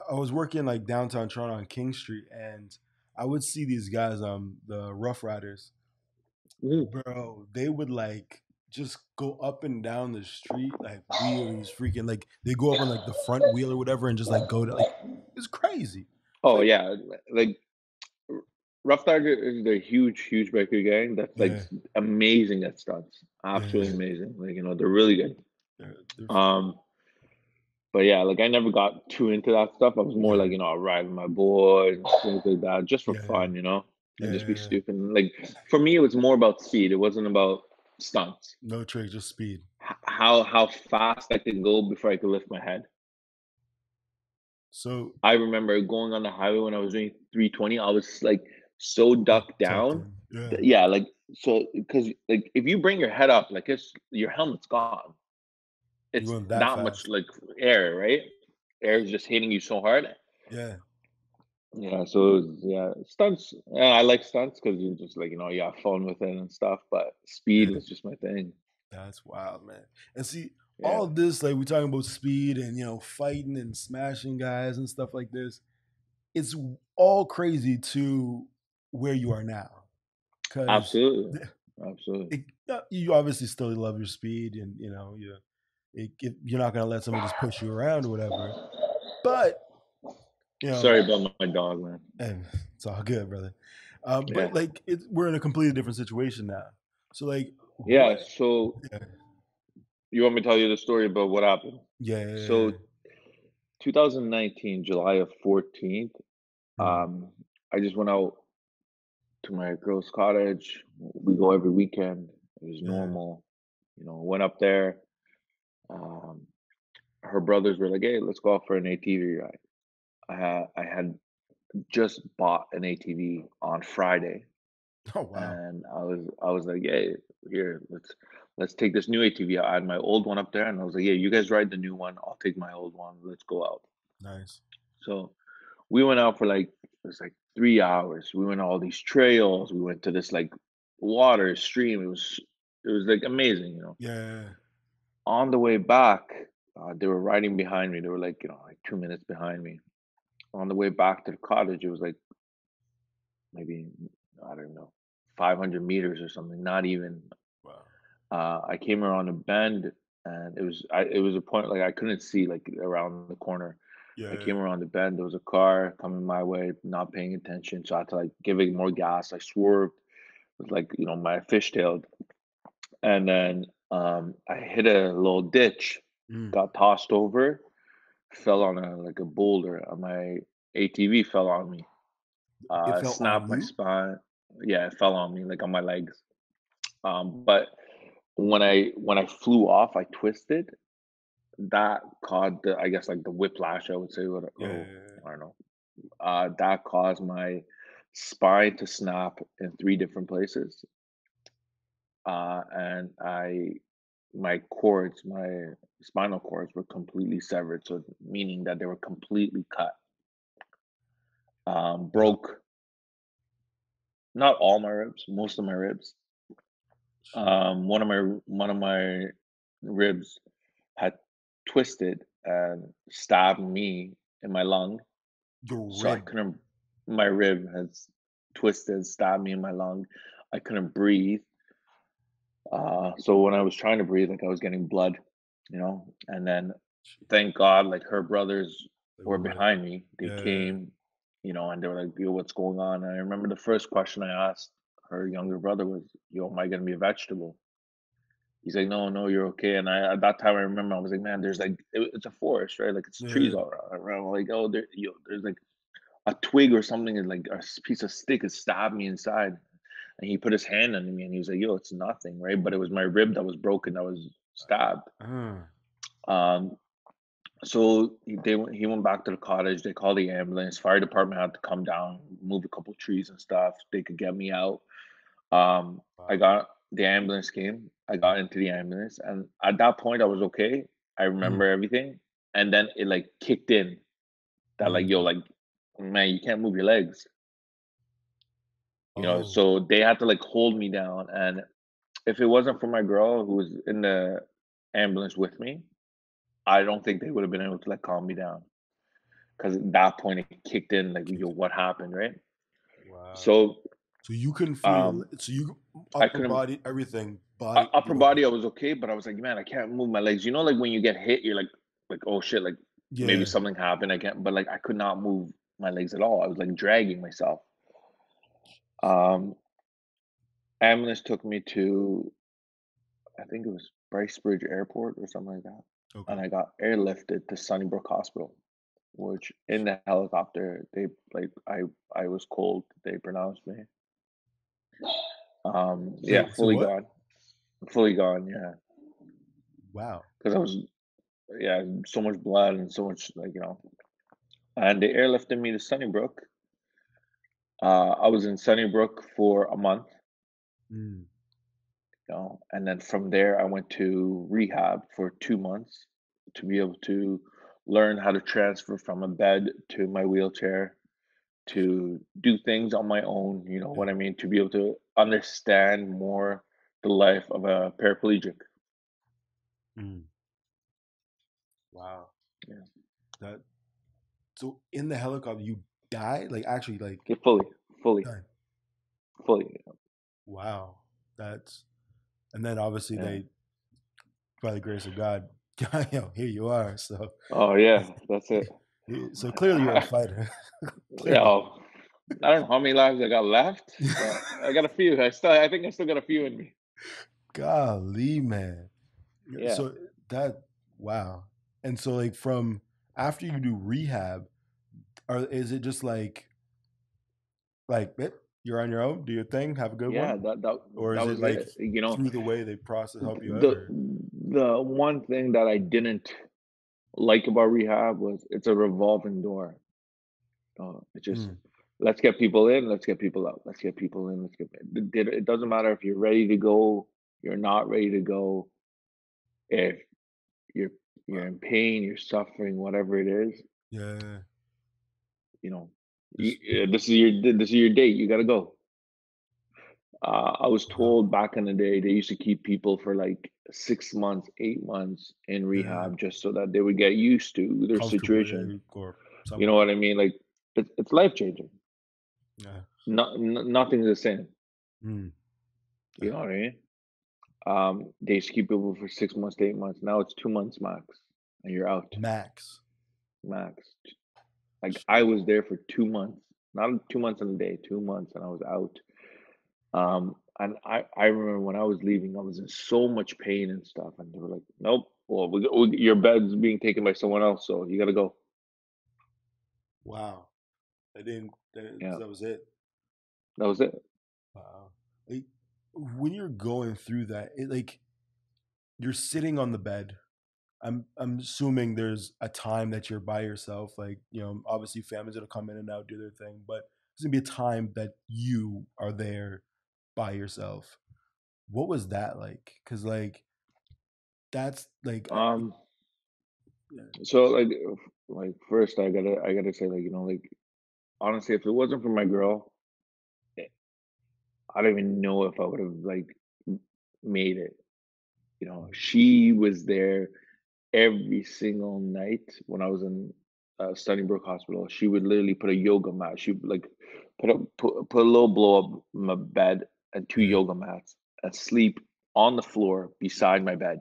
I was working like downtown Toronto on King Street and I would see these guys the Rough Riders. Mhm. Bro, they would like just go up and down the street like wheelies freaking like they go up on like the front wheel or whatever and just like go to like it's crazy. It's Oh like yeah, like Rough Tiger is a huge biker gang that's like yeah, amazing at stunts, yeah, absolutely amazing. Like they're really good. they're Um, But yeah, like I never got too into that stuff. I was more yeah, like, I ride with my boys and things like that, just for yeah, fun, and just be yeah. stupid. And, like for me, it was more about speed. It wasn't about stunts. No trick, just speed. How fast I could go before I could lift my head. So I remember going on the highway when I was doing 320. I was like so like ducked tucked down. in. Yeah. Yeah, like so because like if you bring your head up, like it's your helmet's gone. You're It's going that that much fast. like air, right? Air is just hitting you so hard. Yeah. Yeah, so yeah, stunts. Yeah, I like stunts because you just like you have fun with it and stuff. But speed Yeah. is just my thing. That's wild, man. And see, Yeah, all of this, like we're talking about speed and fighting and smashing guys and stuff like this, it's all crazy to where you are now. Because absolutely, absolutely. you obviously still love your speed and you're not gonna let someone just push you around or whatever. But You know, Sorry about my dog, man. and it's all good, brother. Yeah. But like, we're in a completely different situation now. So like, Yeah. what? So Yeah, you want me to tell you the story about what happened? yeah, yeah, yeah. So 2019, July of 14th, Mm, I just went out to my girl's cottage. We go every weekend. It was yeah. normal. Went up there. Um, her brothers were like, "Hey, let's go out for an ATV ride." I had just bought an ATV on Friday, Oh wow. and I was like, "Hey, here, let's take this new ATV." I had my old one up there, and I was like, "Yeah, you guys ride the new one. I'll take my old one. Let's go out." Nice. So we went out for like it was like 3 hours. We went all these trails. We went to this like water stream. It was like amazing. Yeah. On the way back, they were riding behind me. They were like, like 2 minutes behind me. On the way back to the cottage, it was like maybe, I don't know, 500 meters or something, not even. Wow. I came around a bend, and it was a point like I couldn't see like around the corner. I Yeah. came around the bend, there was a car coming my way, not paying attention, so I had to like give it more gas. I swerved with like, my fishtailed, and then I hit a little ditch, Mm. got tossed over, fell on a like a boulder, and my ATV fell on me. It fell on Snapped my you. spine. Yeah, it fell on me, like, on my legs. But when I flew off, I twisted. That caused I guess, like, the whiplash, I would say, what or Yeah. I don't know. That caused my spine to snap in 3 different places, and my spinal cords were completely severed, so meaning that they were completely cut. Wow. Broke not all my ribs, most of my ribs. Jeez. One of my ribs had twisted and stabbed me in my lung, Your so I rib. couldn't. My rib has twisted, stabbed me in my lung. I couldn't breathe. So when I was trying to breathe, like I was getting blood, and then Jeez. thank God, like her brothers They were were with. behind me. They Yeah. came, and they were like, "Yo, what's going on?" And I remember the first question I asked her younger brother was, "Yo, am I gonna be a vegetable?" He's like, "No, no, you're okay." And at that time, I remember I was like, "Man, there's like it's a forest, right? Like it's trees Yeah. all around. Like, oh, there's like a twig or something, and like piece of stick has stabbed me inside." And he put his hand on me, and he was like, "Yo, it's nothing, right?" But it was my rib that was broken, that was stabbed. Uh, Um, so he went back to the cottage. They called the ambulance. Fire department had to come down, move a couple trees and stuff. They could get me out. I wow. got the ambulance came. I got into the ambulance, and at that point, I was okay. I Mm, remember everything, and then it like kicked in that like, yo, mm. like, man, you can't move your legs. Oh. So they had to like hold me down, and if it wasn't for my girl who was in the ambulance with me, I don't think they would have been able to like calm me down. Because at that point it kicked in like, yo, Kicked what happened, right? Wow. So So you couldn't feel um so you I upper couldn't body, everything, body, upper yo. body I was okay, but I was like, man, I can't move my legs. Like when you get hit, you're like, oh shit, like maybe Yeah. something happened. I can't, but like I could not move my legs at all. I was like dragging myself. Um Ambulance took me to, I think it was Bryce Airport or something like that. Okay. And I got airlifted to Sunnybrook Hospital, which in the helicopter, they like I was cold. They pronounced me. Yeah, Say what? fully gone. Yeah, Wow. because I was, yeah, so much blood and so much like and they airlifted me to Sunnybrook. I was in Sunnybrook for a month, Mm. and then from there I went to rehab for 2 months to be able to learn how to transfer from a bed to my wheelchair, to do things on my own, you know Yeah. what I mean, to be able to understand more the life of a paraplegic. Mm. Wow. Yeah, That so in the helicopter you died? Like actually like yeah, fully, died. fully. Wow. That's and then obviously Yeah. they by the grace of God, here you are. So Oh yeah, that's it. So clearly you're a fighter. Clearly. Yeah, I don't know how many lives I got left, but I got a few. I think I still got a few in me. Golly, man. Yeah, So that wow. And so like from after you do rehab, is it just like you're on your own, do your thing, have a good yeah. one? Or That is it was like it. You know, through the way they process help you out the or the one thing that I didn't like about rehab was it's a revolving door. It just mm, let's get people in, let's get people out, let's get people in, let's get. It doesn't matter if you're ready to go, you're not ready to go. If you're wow. you're in pain, you're suffering, whatever it is, Yeah. you know, Just this is your date. You got to go. I was wow. told back in the day they used to keep people for like 6 months, 8 months in Yeah. rehab just so that they would get used to their Comfortable, situation. yeah, or You know somewhat. what I mean? Like it's life changing. Yeah. Nothing's the same. Mm, You know what I mean? They used to keep people for 6 months to 8 months. Now it's 2 months max, and you're out max. max. Like I Gee. was there for 2 months, not 2 months in a day, 2 months, and I was out. And I remember when I was leaving, I was in so much pain and stuff, and they were like, "Nope, well, your bed's being taken by someone else, so you gotta go." Wow. I didn't Yeah, that was it. that was it. Wow. Like when you're going through that, like you're sitting on the bed. I'm assuming there's a time that you're by yourself. Like, obviously families gonna come in and out, do their thing, but there's gonna be a time that you are there by yourself. What was that like? Because like that's like Um, yeah, so like first, I gotta say, like like honestly, if it wasn't for my girl, eh, I don't even know if I would have like made it. She was there every single night when I was in Stony Brook Hospital. She would literally put a yoga mat. She would like put a little blow up my bed and two yeah, yoga mats and sleep on the floor beside my bed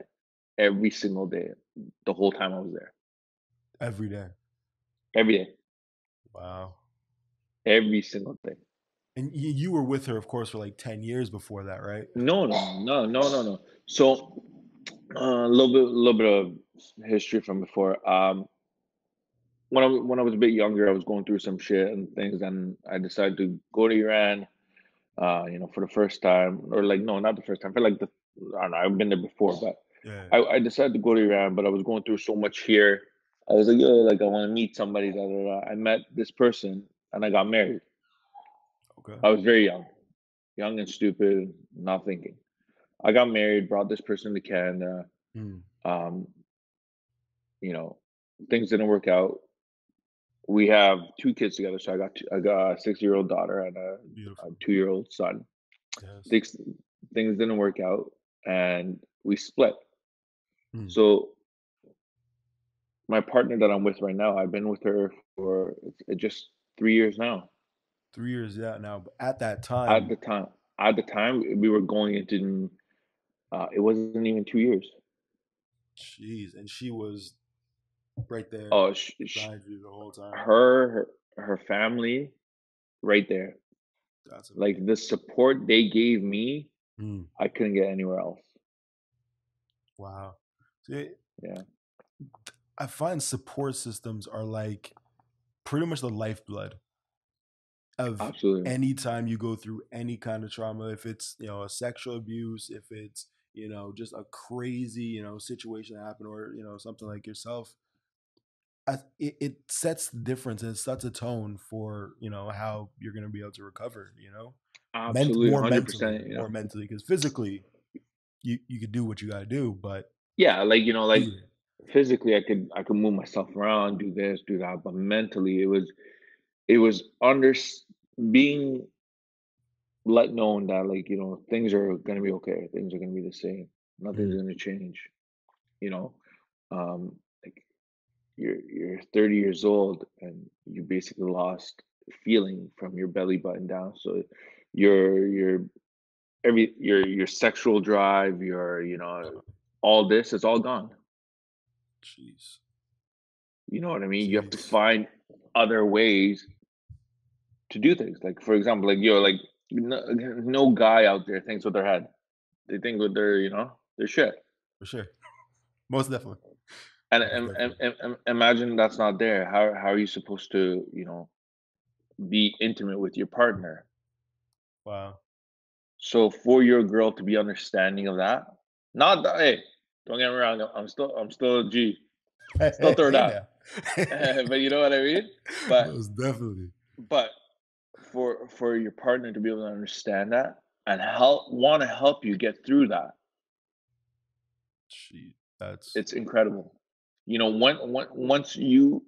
every single day, the whole time I was there. every day. Every day, Wow. every single day. And you were with her, of course, for like 10 years before that, right? No, no, no, no, no, no. So a little bit of history from before. When I was a bit younger, I was going through some shit and things, and I decided to go to Iran. For the first time, or like no, not the first time. For like I don't know, I've been there before, but Yeah. I decided to go to Iran. But I was going through so much here. I was like, yo, like I want to meet somebody. Da, da, da. I met this person, and I got married. Okay. I was very young and stupid, not thinking. I got married, brought this person to Canada. Hmm. Um, you know, things didn't work out. We have two kids together, so I got a 6-year-old daughter and a Beautiful. 2-year-old son. Yes. Things things didn't work out, and we split. Hmm. So my partner that I'm with right now, I've been with her for just 3 years now. 3 years, yeah. Now, but at that At time, the time, at the time we were going into, it wasn't even 2 years. jeez, and she was right there Oh, beside you the whole time. her family right there. That's Like amazing. the support they gave me, Hmm. I couldn't get anywhere else. Wow. See, Yeah, I find support systems are like pretty much the lifeblood of absolutely. any time you go through any kind of trauma. If it's a sexual abuse, if it's just a crazy situation that happened, or something like yourself. It sets the difference and it sets a tone for how you're going to be able to recover. Absolutely, More 100%, mentally, because physically you could do what you got to do, but Yeah, like, like do it. physically I could move myself around, do this, do that, but mentally it was being let known that like, things are gonna be okay, things are gonna be the same. Nothing's Mm. gonna change, you know. Like you're 30 years old and you basically lost feeling from your belly button down. So your your sexual drive, your Uh, all this is all gone. Jeez. You know what I mean? You have to Jeez. find other ways to do things. Like for example, like like no guy out there thinks with their head. They think with their their shit. For sure. Most definitely. And, Most definitely. imagine that's not there. How are you supposed to be intimate with your partner? Wow. So for your girl to be understanding of that, not that, hey, don't get me wrong, I'm still a G, still throw Hey that, now. but you know what I mean. But Most definitely. but for your partner to be able to understand that and want to help you get through that, Gee, that's it's incredible. Once your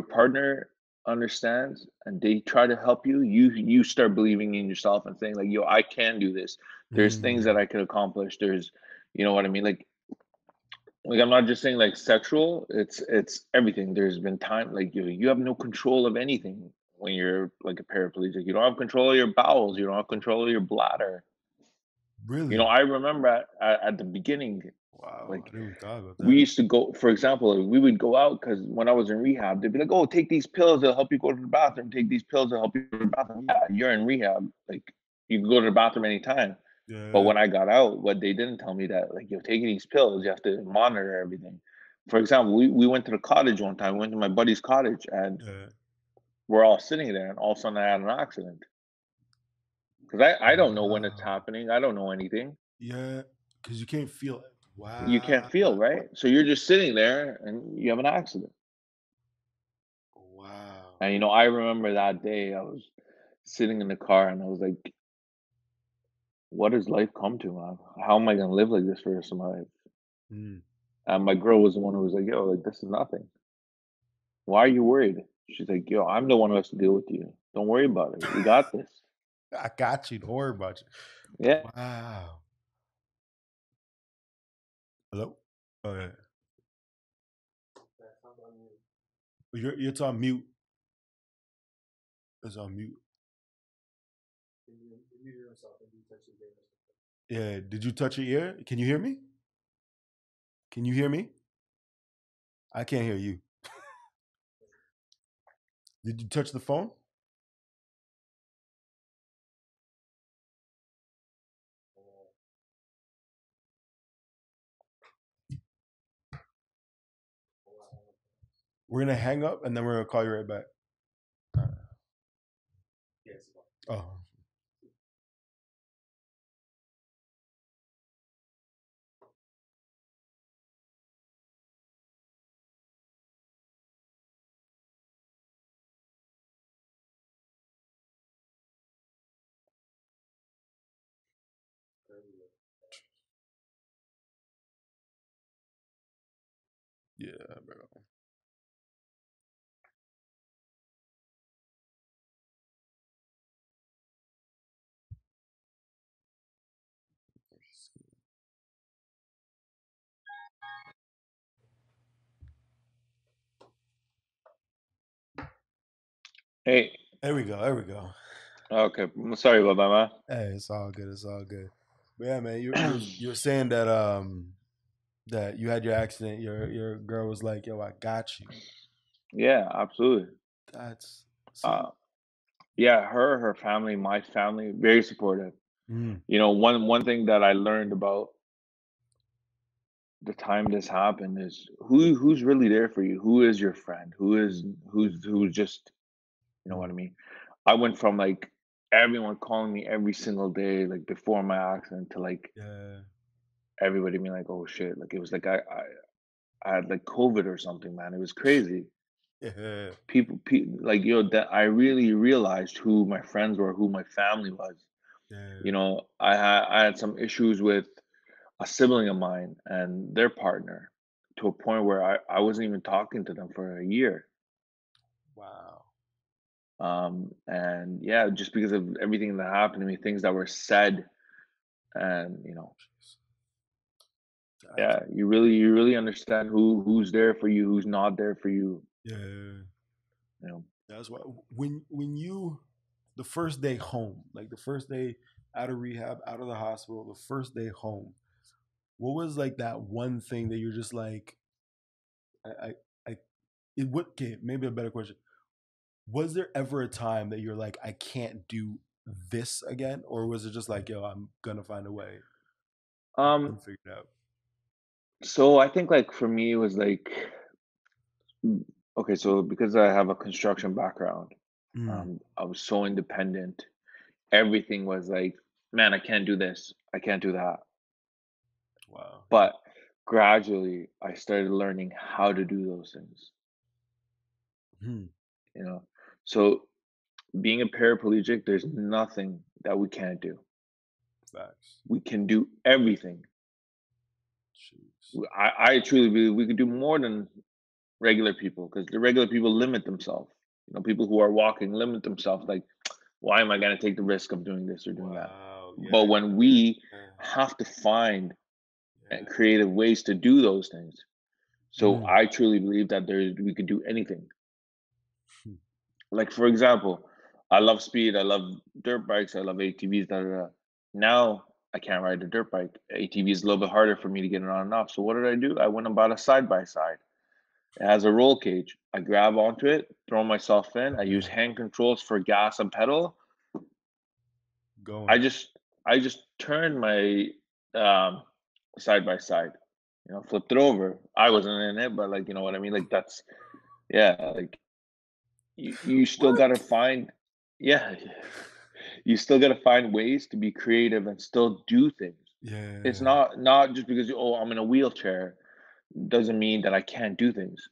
partner understands and they try to help you, you start believing in yourself and saying like, yo, I can do this. There's things that mm, I could accomplish. There's, you know what I mean? Like I'm not just saying like sexual, it's everything. There's been time like you have no control of anything when you're like a paraplegic. You don't have control of your bowels, you don't have control of your bladder. really I remember at the beginning, wow. I like never thought about we that. used to go, for example, we would go out because when I was in rehab, they'd be like, "Oh, take these pills; they'll help you go to the bathroom. Take these pills; they'll help you go to the bathroom." Yeah, you're in rehab, like you can go to the bathroom anytime. But Yeah. when I got out, what they didn't tell me that like you're taking these pills, you have to monitor everything. For example, we went to the cottage one time. We went to my buddy's cottage, and Yeah. we're all sitting there, and all of a sudden I had an accident because I don't know when it's Wow. happening. I don't know anything. Yeah. Because you can't feel it. You can't Wow. feel, right? So you're just sitting there, and you have an accident. Wow. And I remember that day I was sitting in the car and I was like, what does life come to, man? How am I gonna live like this for the rest of my life? Mm. And my girl was the one who was like, yo, like this is nothing. Why are you worried? She's like, yo, I'm the one who has to deal with you. Don't worry about it. We got this. I got you. Don't worry about you. Yeah. Wow. Hello? Oh, yeah. You're on mute. It's on mute. Yeah. Did you touch your ear? Can you hear me? Can you hear me? I can't hear you. Did you touch the phone? We're gonna hang up and then we're gonna call you right back. All right. Oh, yeah, bro. Hey, There we go. There we go. okay. I'm sorry about Hey, it's all good. It's all good. But yeah, man, you're that, you're man. you're saying that you had your accident. Your girl was like, "Yo, I got you." Yeah, absolutely. That's see. Uh, yeah, her family, my family, very supportive. Mm, One thing that I learned about the time this happened is who's really there for you, who is your friend, who's just what I mm, mean. I went from like everyone calling me every single day like before my accident to like yeah. everybody being like, oh shit, like it was like I had like COVID or something, man. It was crazy. Yeah. People like that I really realized who my friends were, who my family was. Yeah. I had some issues with a sibling of mine and their partner to a point where I wasn't even talking to them for a year. Wow. And yeah, just because of everything that happened to me, things that were said, and Jeez. That's yeah, you really understand who's there for you, who's not there for you. yeah. You know, That's why when you the first day home, like the first day out of rehab, out of the hospital, the first day home, what was like that one thing that you're just like, I I, I Okay, maybe a better question. Was there ever a time that you're like, I can't do this again? Or was it just like, yo, I'm gonna find a way Um, and figure it out? so I think like for me it was like okay, so because I have a construction background, Mm, I was so independent. Everything was like, man, I can't do this, I can't do that. wow. But gradually, I started learning how to do those things. Hmm, You know, so being a paraplegic, there's nothing that we can't do. facts. We can do everything. Jeez. I truly believe we can do more than regular people because the regular people limit themselves. You know, people who are walking limit themselves. Like, why am I going to take the risk of doing this or doing that? Wow. Yeah. But when we Yeah. have to find and Yeah. creative ways to do those things, so Mm, I truly believe that we could do anything. hmm, Like for example, I love speed, I love dirt bikes, I love ATVs. Da, da, da. Now I can't ride a dirt bike. ATV is a little bit harder for me to get it on and off. So what did I do? I went and bought a side by side. It has a roll cage. I grab onto it, throw myself in. I use yeah. hand controls for gas and pedal. I Going. just I just turned my um side by side, flipped it over. I wasn't in it, but like you know what I mean? Like that's yeah, like you still gotta What? find yeah, you still gotta find ways to be creative and still do things. It's Yeah. not just because oh I'm in a wheelchair doesn't mean that I can't do things.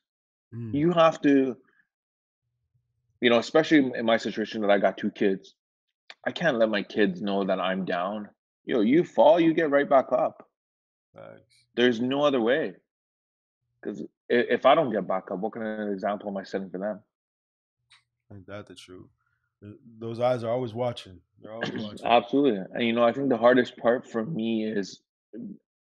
Mm, You have to, especially in my situation that I got two kids. I can't let my kids know that I'm down. You fall, you get right back up. facts. There's no other way. Because if I don't get back up, what kind of example am I setting for them? Ain't that the truth? Those eyes are always watching. They're always watching. Absolutely. And I think the hardest part for me is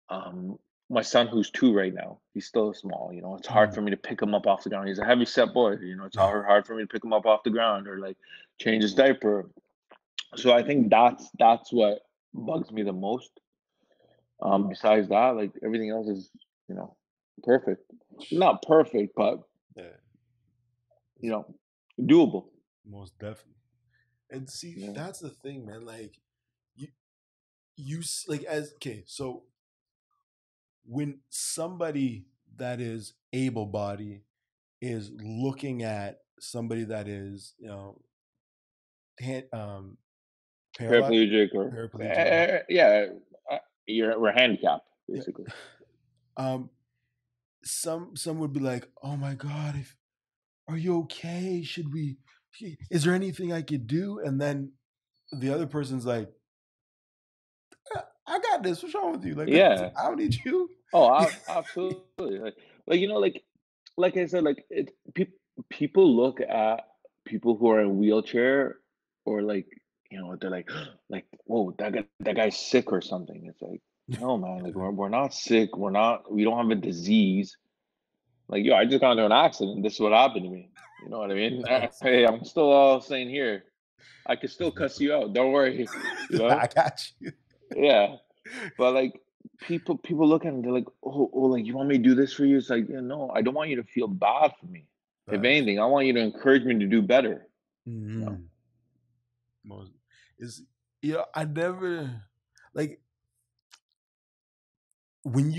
um my son who's 2 right now. He's still small, it's hard Mm. for me to pick him up off the ground. He's a heavy set boy, it's hard for me to pick him up off the ground or like change his diaper. So I think that's what bugs me the most. Besides that, like everything else is, you know, perfect. Not perfect, but Yeah, you it's know, doable. most definitely. And see, Yeah. that's the thing, man. Like you, like as okay. So when somebody that is able-bodied is looking at somebody that is, hand, paralyzed, Paraplegic or paraplegic. yeah, uh, we're handicapped Yeah. basically. Um, some would be like, "Oh my God, are you okay? Should we? Is there anything I could do?" And then the other person's like, I got this. What's wrong with you? Like, Yeah. I don't need you. Oh, absolutely. Like like I said, like people look at people who are in wheelchair or like they're like whoa that guy's sick or something. It's like no man, like we're not sick. We don't have a disease. Like yo, I just got into an accident. This is what happened to me. You know what I mean? Facts. Hey, I'm still all saying here. I could still cuss you out. Don't worry. You know? I got you. Yeah. But like people look at it, they're like, oh, like you want me to do this for you? It's like, yeah, no, I don't want you to feel bad for me. If Facts. anything, I want you to encourage me to do better. You know? Mm-hmm. Most is I never like when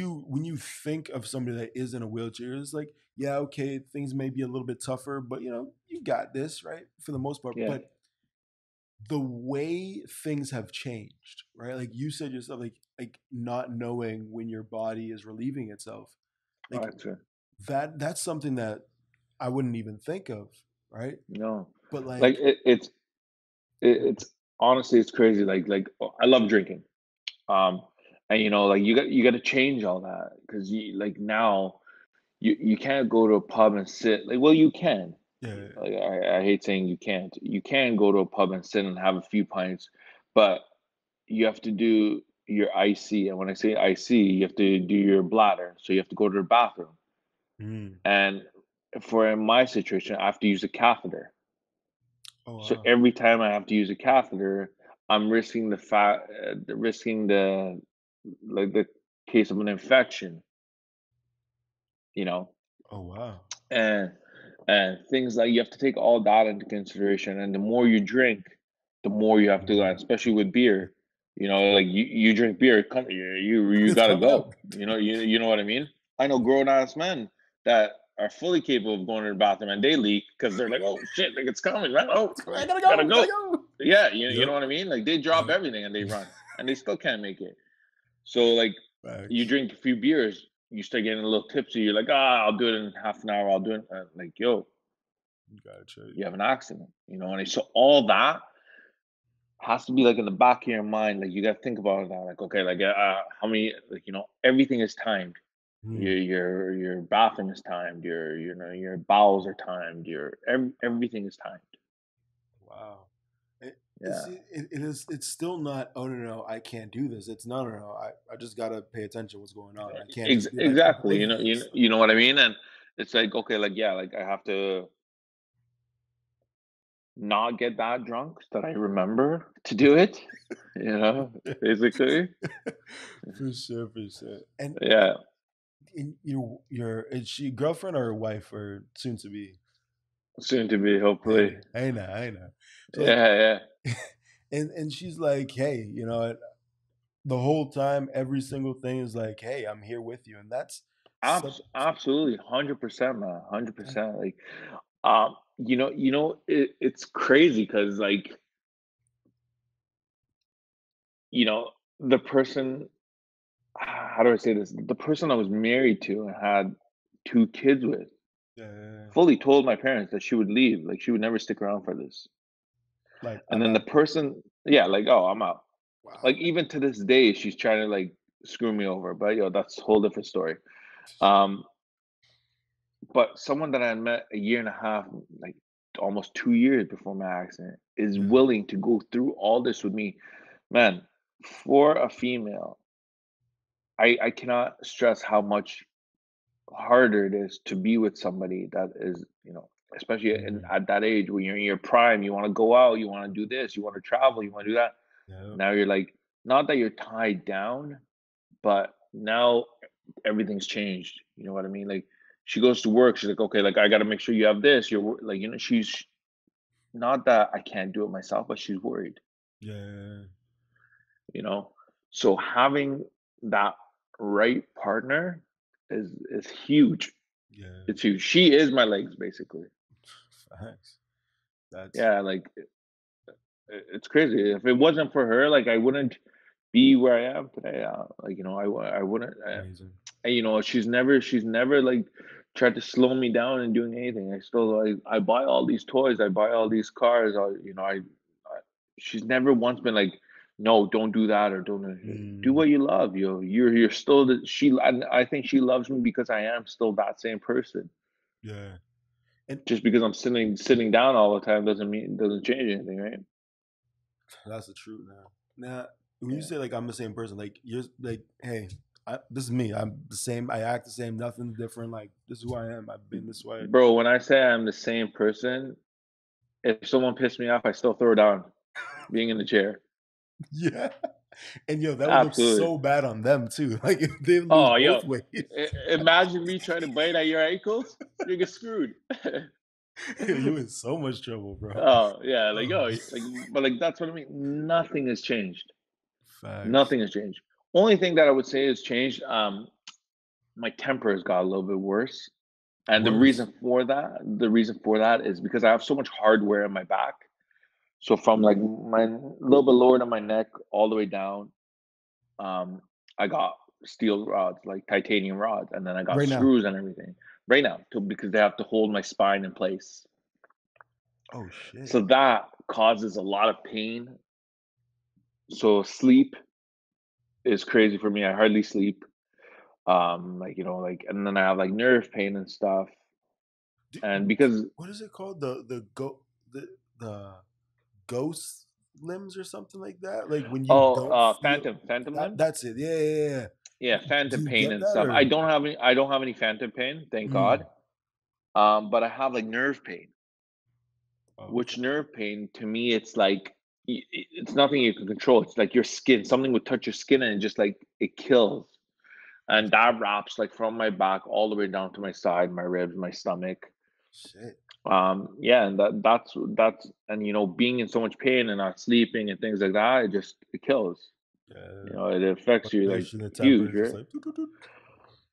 you think of somebody that is in a wheelchair, it's like, yeah, okay, things may be a little bit tougher, but you got this, right? For the most part. Yeah. But the way things have changed, right? Like you said yourself, like not knowing when your body is relieving itself. All Like right, sure. that's something that I wouldn't even think of, right? No. But Like like it's honestly it's crazy. Like I love drinking. Um and like you got to change all that because you like now you can't go to a pub and sit like well you can. yeah, Like I hate saying you can't. You can go to a pub and sit and have a few pints, but you have to do your IC. And when I say IC, you have to do your bladder. So you have to go to the bathroom. mm. And for in my situation, I have to use a catheter. Oh So wow, every time I have to use a catheter, I'm risking risking the like the case of an infection, you know. oh wow, And and things like you have to take all that into consideration. And the more you drink, the more you have to, Mm. especially with beer. Like you drink beer, you It's gotta coming up. go. You know what I mean. I know grown ass men that are fully capable of going to the bathroom and they leak because they're like, oh shit, like it's coming, man. Oh, I like gotta gotta go. Gotta go. go. Yeah, you Yep. know what I mean. Like they drop Yep. everything and they run, and they still can't make it. So like you Facts. drink a few beers, you start getting a little tipsy. You're like, I'll do it in half an hour. I'll do it. Like, yo, Gotcha. you have an accident, and so all that has to be like in the back of your mind. Like you got to think about that. Like, okay, like how many, like everything is timed. Hmm. Your bathroom is timed. Your bowels are timed. Everything is timed. Wow. Yeah, It's still not, oh no, I can't do this. It's no, I just gotta pay attention to what's going on. I can't just be like exactly. oblivious. You know what I mean. And it's like, okay, like yeah, like I have to not get that drunk so that I remember to do it. Basically. For sure, for sure. And Yeah, your is she girlfriend or wife or soon to be? soon to be, Hey, hopefully. hey now, hey now. So like, Yeah, yeah. and she's like, hey, the whole time, every single thing is like, hey, I'm here with you, and that's such. Absolutely, 100%, man, That, 100%. Like, it's crazy because, like, the person, how do I say this? The person I was married to and had 2 kids with yeah, fully told my parents that she would leave, like she would never stick around for this. like And I'm then the out. person, yeah, like, oh, I'm out. Wow. Like even to this day, she's trying to like screw me over, but that's a whole different story. Um, but someone that I met a year and a half, like almost 2 years before my accident, is Yeah. willing to go through all this with me. Man, for a female, I cannot stress how much harder it is to be with somebody that is, especially Mm, at that age when you're in your prime, you want to go out, you want to do this, you want to travel, you want to do that. yeah. Now you're like, not that you're tied down, but now everything's changed. You know what I mean? Like she goes to work, she's like, okay, like I got to make sure you have this. Like, she's not that I can't do it myself, but she's worried. Yeah. You know, so having that right partner is huge. Yeah. It's huge. She is my legs, basically. Facts. That's Yeah, like it's crazy. If it wasn't for her, like I wouldn't be where I am today. Like I wouldn't. amazing. And, she's never like tried to slow me down and doing anything. I buy all these toys, I buy all these cars. She's never once been like, no, don't do that or don't do Mm, what you love. You're still and I think she loves me because I am still that same person. yeah. And Just because I'm sitting down all the time doesn't change anything, right? that's the truth now. Now, when you Yeah. say like I'm the same person, like you're like, hey, this is me. I'm the same. I act the same. Nothing different. Like this is who I am. I've been this way. Bro, when I say I'm the same person, if someone pissed me off, I still throw down being in the chair. Yeah. And yo, that would look Absolutely. so bad on them too. Like if they lose Oh, yo, both ways. imagine me trying to bite at your ankles. You get screwed. Yo, you in so much trouble, bro. Oh, yeah, like, Oh, oh, like, but like that's what I mean. Nothing has changed. facts. Nothing has changed. Only thing that I would say has changed, my temper has got a little bit worse. And Worse. the reason for that is because I have so much hardware in my back. So from like my little bit lower to my neck all the way down, um, I got steel rods, like titanium rods, and then I got Right now. screws and everything right now because they have to hold my spine in place. Oh shit. So that causes a lot of pain. So sleep is crazy for me. I hardly sleep. Like and then I have like nerve pain and stuff. And because What is it called? The ghost limbs or something like that. Like when you don't feel phantom that. limbs, That's it. Yeah, yeah, yeah. yeah, Do phantom you pain get and that stuff. or? I don't have any phantom pain, thank God. Mm. But I have like nerve pain, Okay. which nerve pain to me it's like it's nothing you can control. It's like your skin. Something would touch your skin and just like it kills. And that wraps like from my back all the way down to my side, my ribs, my stomach. Shit. Yeah, and that's and being in so much pain and not sleeping and things like that, it kills. Yeah. It affects you like Fluctuation in the huge, temperature, just right? like doot, doot, doot.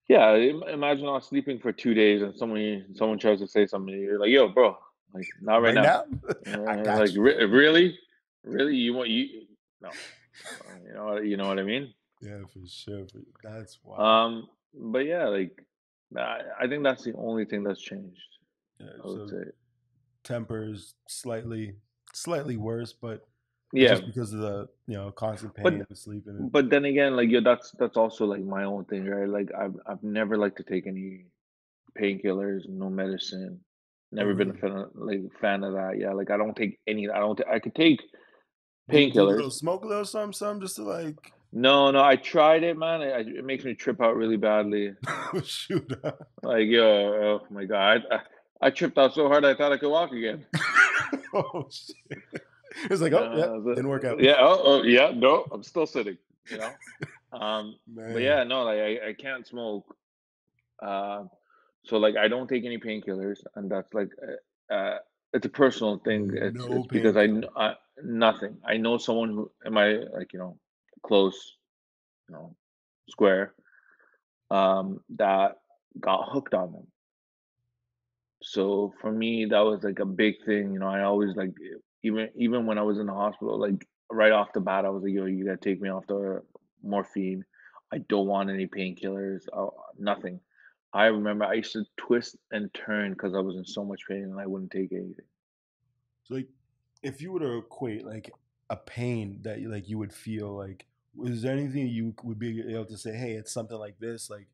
Yeah, imagine not sleeping for 2 days and someone tries to say something to you, you're like, yo, bro, like not right Right now. now, I Like got you. really you want you no, you know what I mean. Yeah, for sure. That's wild. But yeah, like I think that's the only thing that's changed. Yeah, I would so say, tempers slightly worse, but it's yeah, just because of the constant pain but and sleeping. but then again, like yeah, that's also like my own thing, right? Like I've never liked to take any painkillers, no medicine. Oh, Never been a really? fan of that. Yeah, like I don't take any. I don't. I could take Do a painkillers. little smoke, a little something, just to like No, no, I tried it, man. It makes me trip out really badly. shoot. Like, yo, oh my God, I tripped out so hard I thought I could walk again. Oh shit! It's like, oh, yep, didn't work out. Yeah. Oh, yeah. No, I'm still sitting. You know. But Man, yeah, no, like I can't smoke. Uh, so like I don't take any painkillers, and that's like it's a personal thing. no It's because painkiller. nothing. I know someone who am I like close, you know, square, that got hooked on them. So for me, that was like a big thing. I always like even when I was in the hospital, like right off the bat, I was like, "Yo, you gotta take me off the morphine. I don't want any painkillers. Nothing." I remember I used to twist and turn because I was in so much pain and I wouldn't take anything. So like, if you were to equate like a pain that you would feel, like, is there anything you would be able to say, hey, it's something like this, like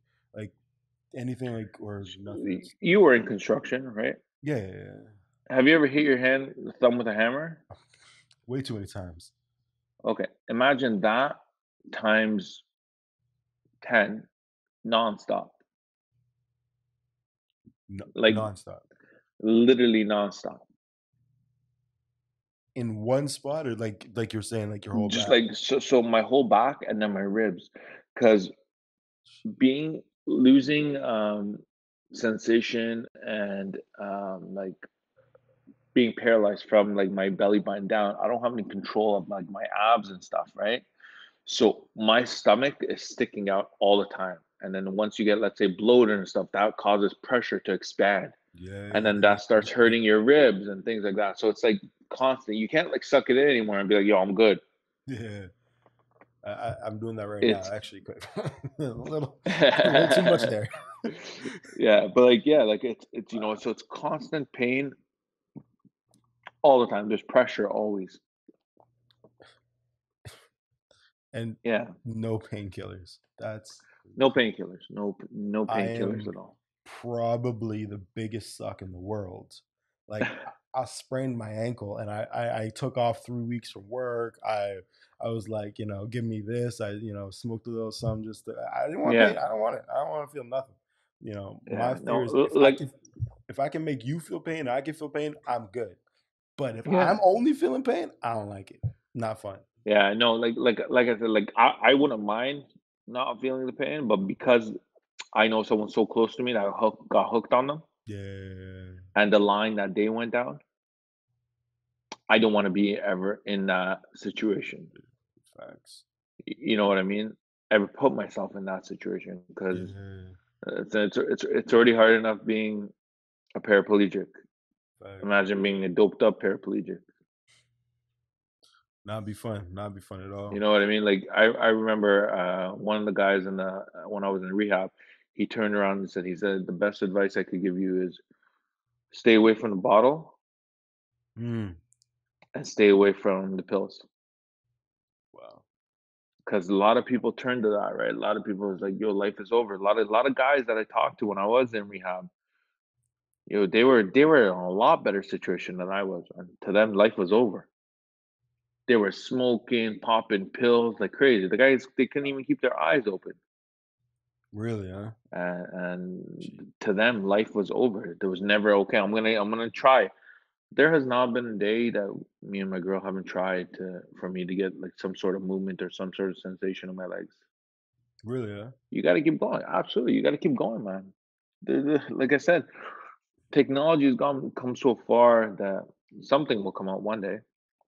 anything, like, or nothing? You were in construction, right? Yeah, yeah, yeah. Have you ever hit your thumb with a hammer? Way too many times. Okay, imagine that times 10 nonstop, No, like nonstop. literally nonstop. In one spot, or like you're saying, like your whole Just back. like so my whole back and then my ribs, because being losing sensation and like being paralyzed from like my belly button down, I don't have any control of like my abs and stuff, right? So my stomach is sticking out all the time. And then once you get, let's say, bloated and stuff, that causes pressure to expand. And Yeah, then that starts hurting your ribs and things like that. So it's like constant. You can't like suck it in anymore and be like, yo, I'm good. yeah. I'm doing that right now, It's actually. Quick, a little too much there. yeah, but like yeah, like it's so it's constant pain all the time. There's pressure always. And Yeah. no painkillers. That's No painkillers. No I painkillers am at all. probably the biggest suck in the world. Like, I sprained my ankle, and I took off 3 weeks from work. I was like, give me this. I smoked a little something, just I didn't want pain. Yeah. I don't want it. I don't want to feel nothing. My Yeah. fear No, is, like if I can make you feel pain and I can feel pain, I'm good. But if yeah. I'm only feeling pain, I don't like it. Not fun. Yeah, no, like I said, like I wouldn't mind not feeling the pain, but because I know someone so close to me that got hooked on them Yeah, and the line that they went down, I don't want to be ever in that situation. facts. You know what I mean? Ever put myself in that situation because Yeah, it's already hard enough being a paraplegic. facts. Imagine being a doped up paraplegic. Not be fun. Not be fun at You all. know what I mean? Like I remember one of the guys in the when I was in rehab, he turned around and he said the best advice I could give you is stay away from the bottle Mm, and stay away from the pills. wow. Because a lot of people turn to that, right? A lot of people is like, "Yo, life is over." A lot of guys that I talked to when I was in rehab, they were in a lot better situation than I was, and to them, life was over. They were smoking, popping pills like crazy. The guys they couldn't even keep their eyes open. Really, huh? And to them, life was over. There was never okay. I'm gonna try. There has not been a day that me and my girl haven't tried to for me to get like some sort of movement or some sort of sensation in my legs. Really, huh? You got to keep going. Absolutely, you got to keep going, man. Like I said, technology has come so far that something will come out one day.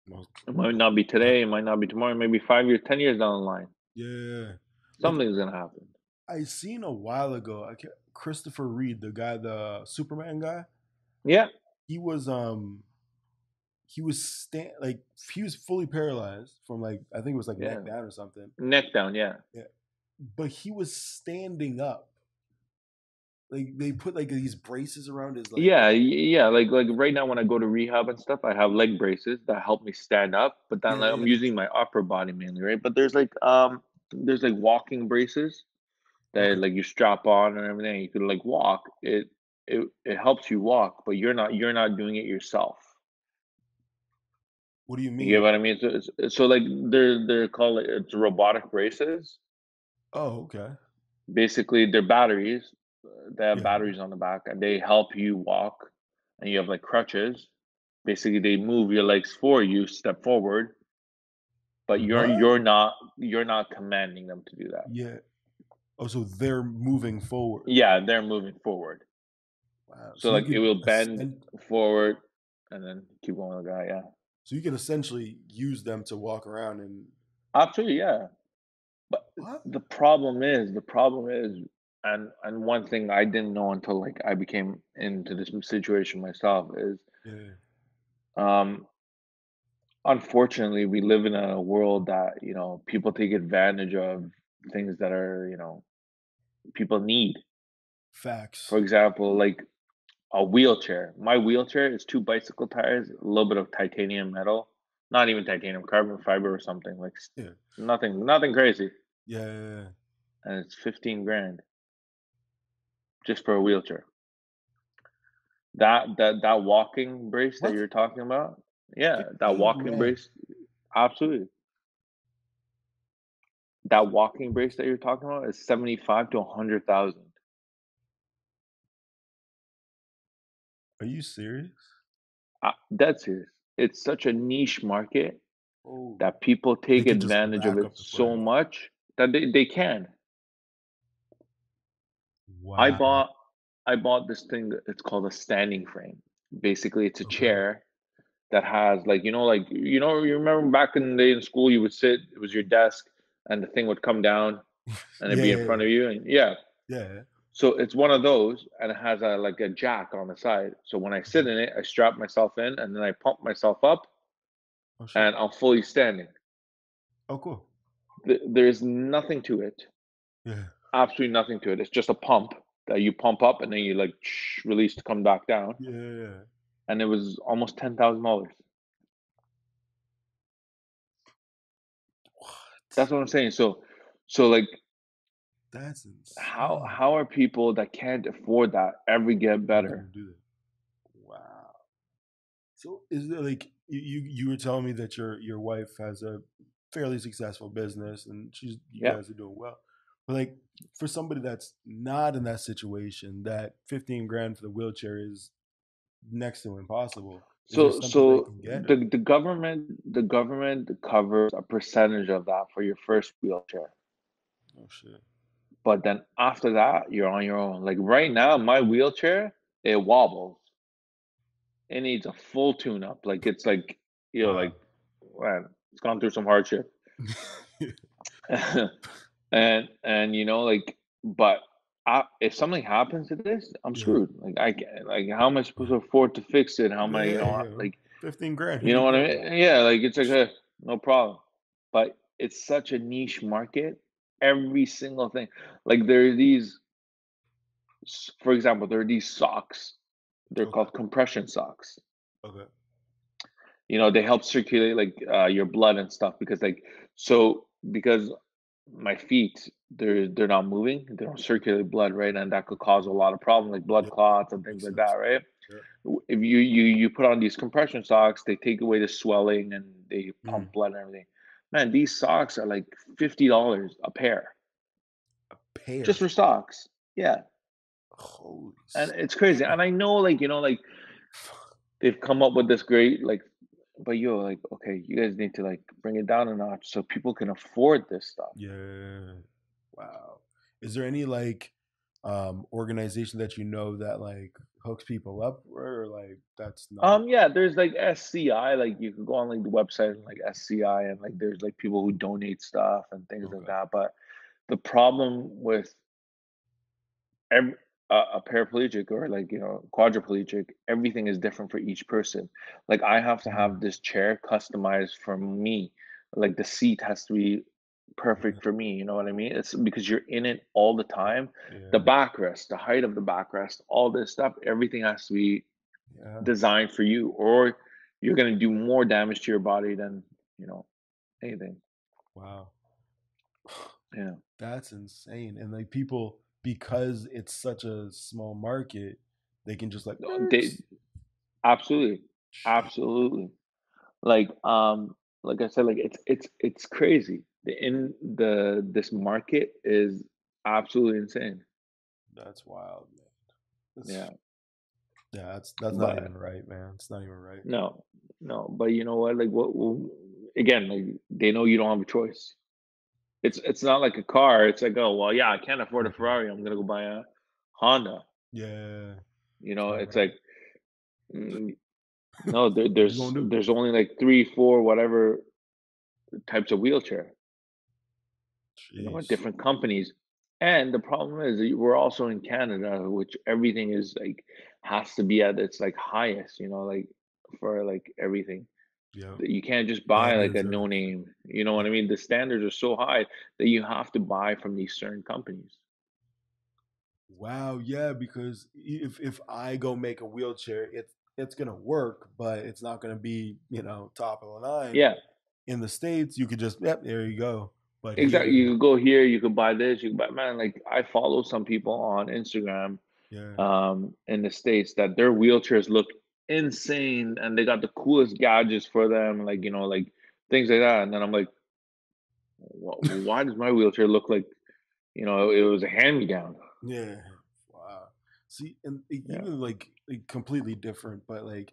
Most, It might not be yeah, today, it might not be tomorrow, maybe 5 years, 10 years down the line. yeah. Like Something's gonna happen. I seen a while ago, Christopher Reed, the guy, the Superman guy. Yeah, He was like he was fully paralyzed from like I think it was like yeah. neck down or something. Neck down, yeah. Yeah, but he was standing up. Like they put like these braces around his like. Yeah, like right now when I go to rehab and stuff, I have leg braces that help me stand up, but then Yeah, like, I'm yeah. using my upper body mainly, right? But there's like walking braces that Okay. like you strap on and everything. You can like walk. It helps you walk, but you're not doing it yourself. What do you You get mean? what I mean? So like they're called like, it's robotic braces. Oh, okay. Basically, they're batteries. They have Yeah. batteries on the back, and they help you walk. And you have like crutches. Basically, they move your legs for you, step forward, but What? you're not commanding them to do that. Yeah. Oh, so they're moving forward. Yeah, they're moving forward. Wow. So So you like it could will bend ascend. forward and then keep going with the guy. Yeah, So you could essentially use them to walk around and absolutely. Yeah, but what? the problem is, and one thing I didn't know until like I became into this situation myself is Yeah. um unfortunately, we live in a world that, people take advantage of things that are, people need. For Facts. example, like a wheelchair. My wheelchair is two bicycle tires, a little bit of titanium metal, not even titanium, carbon fiber or something like Yeah. nothing crazy, Yeah. Yeah. Yeah. and it's 15 grand just for a wheelchair. That walking brace that What? you're talking about, yeah, that 15 walking grand. brace, absolutely. That walking brace that you're talking about is 75 to 100,000. Are you serious? Dead serious. It's such a niche market Oh, that people they take could just advantage of rack it up the so footage. much that they can. I Wow. bought I bought this thing. It's called a standing frame. Basically, it's a Okay. chair that has you remember back in the day in school you would sit. It was your desk, and the thing would come down and it'd Yeah. be in Yeah. front of you. And yeah, Yeah. so it's one of those, and it has a like a jack on the side. So when I sit in it, I strap myself in, and then I pump myself up, Oh shit. and I'm fully standing. Oh cool. There's nothing to it, Yeah. absolutely nothing to it. It's just a pump that you pump up and then you like release to come back down. Yeah. And it was almost $10,000. What? That's what I'm saying. So like, That's how insane. how are people that can't afford that ever get Ever gonna better? do that? Wow. So is there like you were telling me that your wife has a fairly successful business and you Yeah. guys are doing well. But like for somebody that's not in that situation, that 15 grand for the wheelchair is next to impossible. Is there So something they so can get the or the government covers a percentage of that for your first wheelchair. oh shit. But then after that, you're on your own. Like right now, my wheelchair, it wobbles. It needs a full tune up. Like it's like, Wow. like man, it's gone through some hardship. And like, but if something happens to this, I'm Yeah. screwed. Like I can't, like how am I supposed to afford to fix it? How am I, Yeah. like 15 grand. Here you know you what I go. mean? Yeah, like it's like no problem. But it's such a niche market. Every single thing. Like there are these, for example, there are these socks. They're Okay. called compression socks. Okay. They help circulate like your blood and stuff because my feet they're not moving, they don't circulate blood, right? And that could cause a lot of problems like blood Yeah. clots and things Makes like that, sense. right? Yeah. If you put on these compression socks, they take away the swelling and they Mm. pump blood and everything. Man, these socks are like $50 a pair just Pair. for socks. Yeah, Holy and it's crazy. snap. And I know, like, like they've come up with this great, like, but like, okay, you guys need to like bring it down a notch so people can afford this stuff. Yeah. Wow. Is there any like organization that you know that like hooks people up, or like that's not. Yeah, there's like SCI, like you can go on like the website and like SCI, and like there's like people who donate stuff and things like Okay. that. But the problem with every a paraplegic or like quadriplegic, everything is different for each person. Like I have to have Mm, this chair customized for me. Like the seat has to be yeah. perfect for me. You know what I mean? It's because you're in it all the time. The Yeah. backrest, the height of the backrest, all this stuff, everything has to be Yeah. designed for you, or you're going to do more damage to your body than you know anything. Wow. Yeah. That's insane. And like people, because it's such a small market, they can just like, No, "Eh, they absolutely, shit." absolutely. Like, like I said, like it's crazy. The this market is absolutely insane. That's wild, man. That's Yeah, yeah, that's not but even right, man. It's not even right. no, no. But you know what? Like, again? Like they know you don't have a choice. It's not like a car. It's like, oh well, yeah, I can't afford a Mhm. Ferrari. I'm gonna go buy a Honda. Yeah, You it's know, not it's right. like mm, no. What you gonna do? There's only like three, four, whatever types of wheelchair. At Jeez. different companies. And the problem is that we're also in Canada, which everything is like has to be at its like highest, like for like everything. Yeah. That you can't just buy like Standards a are no name. You know what I mean? The standards are so high that you have to buy from these certain companies. wow, yeah, because if I go make a wheelchair, it's gonna work, but it's not gonna be, top of the line. Yeah, In the States, you could just, yep, there you go. But exactly. here, You could go here, you could buy this, you could buy man, like I follow some people on Instagram yeah. in the States that their wheelchairs look insane and they got the coolest gadgets for them, like, like things like that. And then I'm like, why does my wheelchair look like, it was a hand me down? Yeah. Wow. See, and Yeah. even like completely different, but like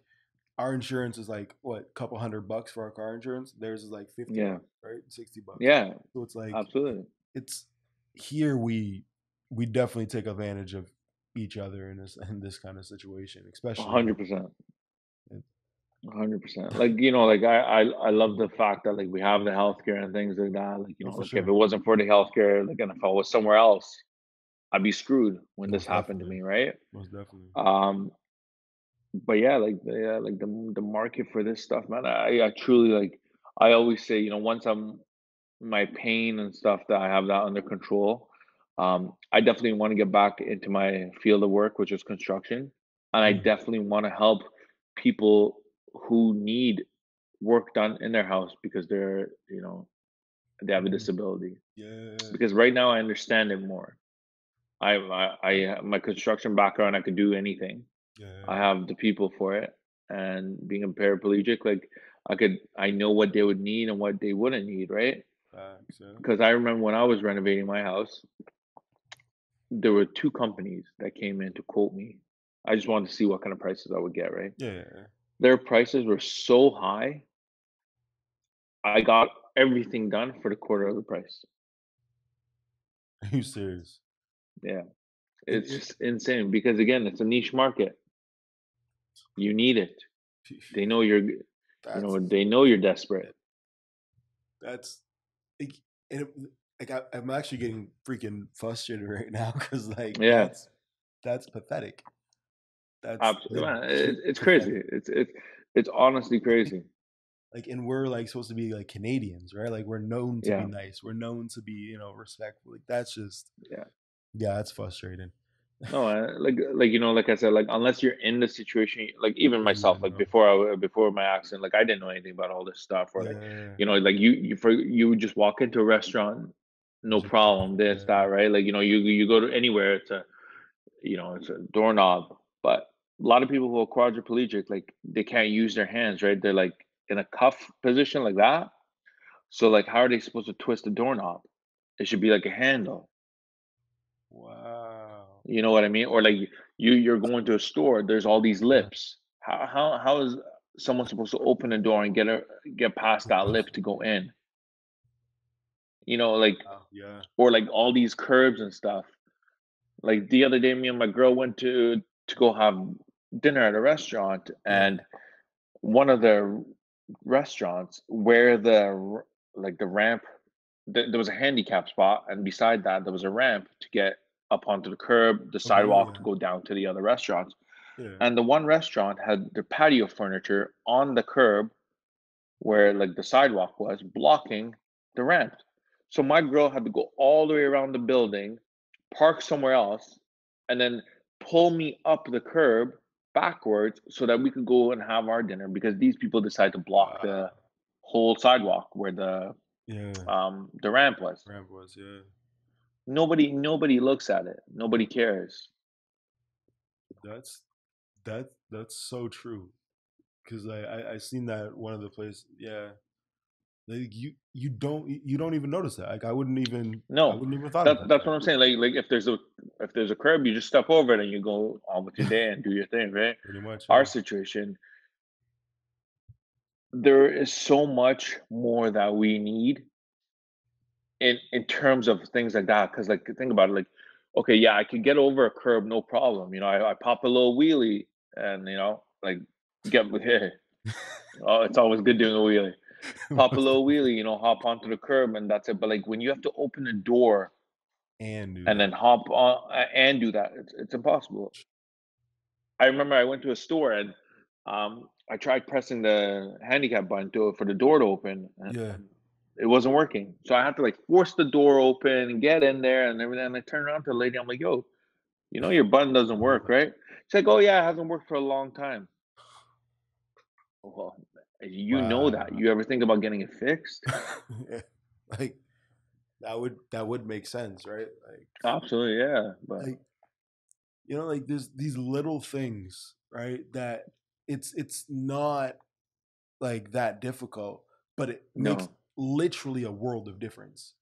our insurance is like what, couple $100 for our car insurance. Theirs is like Yeah. $50, right? $60. Yeah. So it's like Absolutely. it's here we definitely take advantage of each other in this kind of situation, especially 100%. it- 100%. Like, like I love the fact that like we have the healthcare and things like that. Like, oh, for like if it sure, wasn't for the healthcare, like, and if I was somewhere else, I'd be screwed when this most happened to definitely, me, right? most definitely. Um, but yeah, like the market for this stuff, man. I truly like. I always say, once my pain and stuff that I have that under control, I definitely want to get back into my field of work, which is construction, and I Mm, definitely want to help people who need work done in their house because they have a mhm. disability. Yeah, Because right now I understand it more. I my construction background, I could do anything. I yeah, have the people for it. And being a paraplegic, like I know what they would need and what they wouldn't need, right? facts, yeah, Because I remember when I was renovating my house, there were two companies that came in to quote me. I just wanted to see what kind of prices I would get, right? yeah. Their prices were so high, I got everything done for the quarter of the price. Are you serious? Yeah, And it's just insane because again, it's a niche market. You need it. They know that's they know you're desperate. that's like, and like I'm actually getting freaking frustrated right now because like Yeah, that's pathetic. That's absolutely. Man, legit it's crazy. pathetic. It's honestly crazy. Like, and we're like supposed to be like Canadians, right? Like we're known to be Yeah, nice. We're known to be, respectful. Like that's just, yeah. yeah, that's frustrating. No, like like I said, like unless you're in the situation, like even You myself, wouldn't like know. before my accident, like I didn't know anything about all this stuff, or like Yeah, like you would just walk into a restaurant, and no just problem, this that, yeah, right? Like you go to anywhere, it's a doorknob, but a lot of people who are quadriplegic, like they can't use their hands, right? They're like in a cuff position like that. So like, how are they supposed to twist the doorknob? It should be like a handle. wow. You know what I mean? Or like you're going to a store, there's all these Yeah. lips. How is someone supposed to open the door and get past that lip to go in? Like Wow. Yeah. or like all these curbs and stuff. Like the other day, me and my girl went to go have dinner at a restaurant, Yeah. and one of the restaurants where the ramp, there was a handicap spot, and beside that there was a ramp to get up onto the curb, the Okay. Yeah. sidewalk to go down to the other restaurants. Yeah. And the one restaurant had their patio furniture on the curb where like the sidewalk was blocking the ramp. So my girl had to go all the way around the building, park somewhere else, and then pull me up the curb backwards so that we could go and have our dinner because these people decided to block the Wow. whole sidewalk where Yeah. the ramp was. Ramp was. Yeah. Nobody looks at it. Nobody cares. That's that's so true. Cause I seen that one of the places. Yeah. Like you don't even notice that. Like I No, wouldn't even thought of that. that's what I'm saying. Like if there's a curb, you just step over it and you go on with your day and do your thing, right? Pretty much. Our Yeah. situation, there is so much more that we need in terms of things like that. Because like think about it, like okay, yeah, I could get over a curb, no problem. I pop a little wheelie and like get oh, it's always good doing a wheelie. Pop a little wheelie, hop onto the curb and that's it. But like when you have to open a door And do and that. then hop on and do that, it's impossible. I remember I went to a store and I tried pressing the handicap button for the door to open, Yeah. and it wasn't working. So I had to like force the door open and get in there and everything. And I turned around to the lady. I'm like, "Yo, your button doesn't work, right?" She's like, "Oh yeah, it hasn't worked for a long time." Well, you know that. Wow. You ever think about getting it fixed? Yeah. Like that would make sense, right? Absolutely, yeah. But Like like there's these little things, right? That it's not like that difficult, but it makes no, literally a world of difference.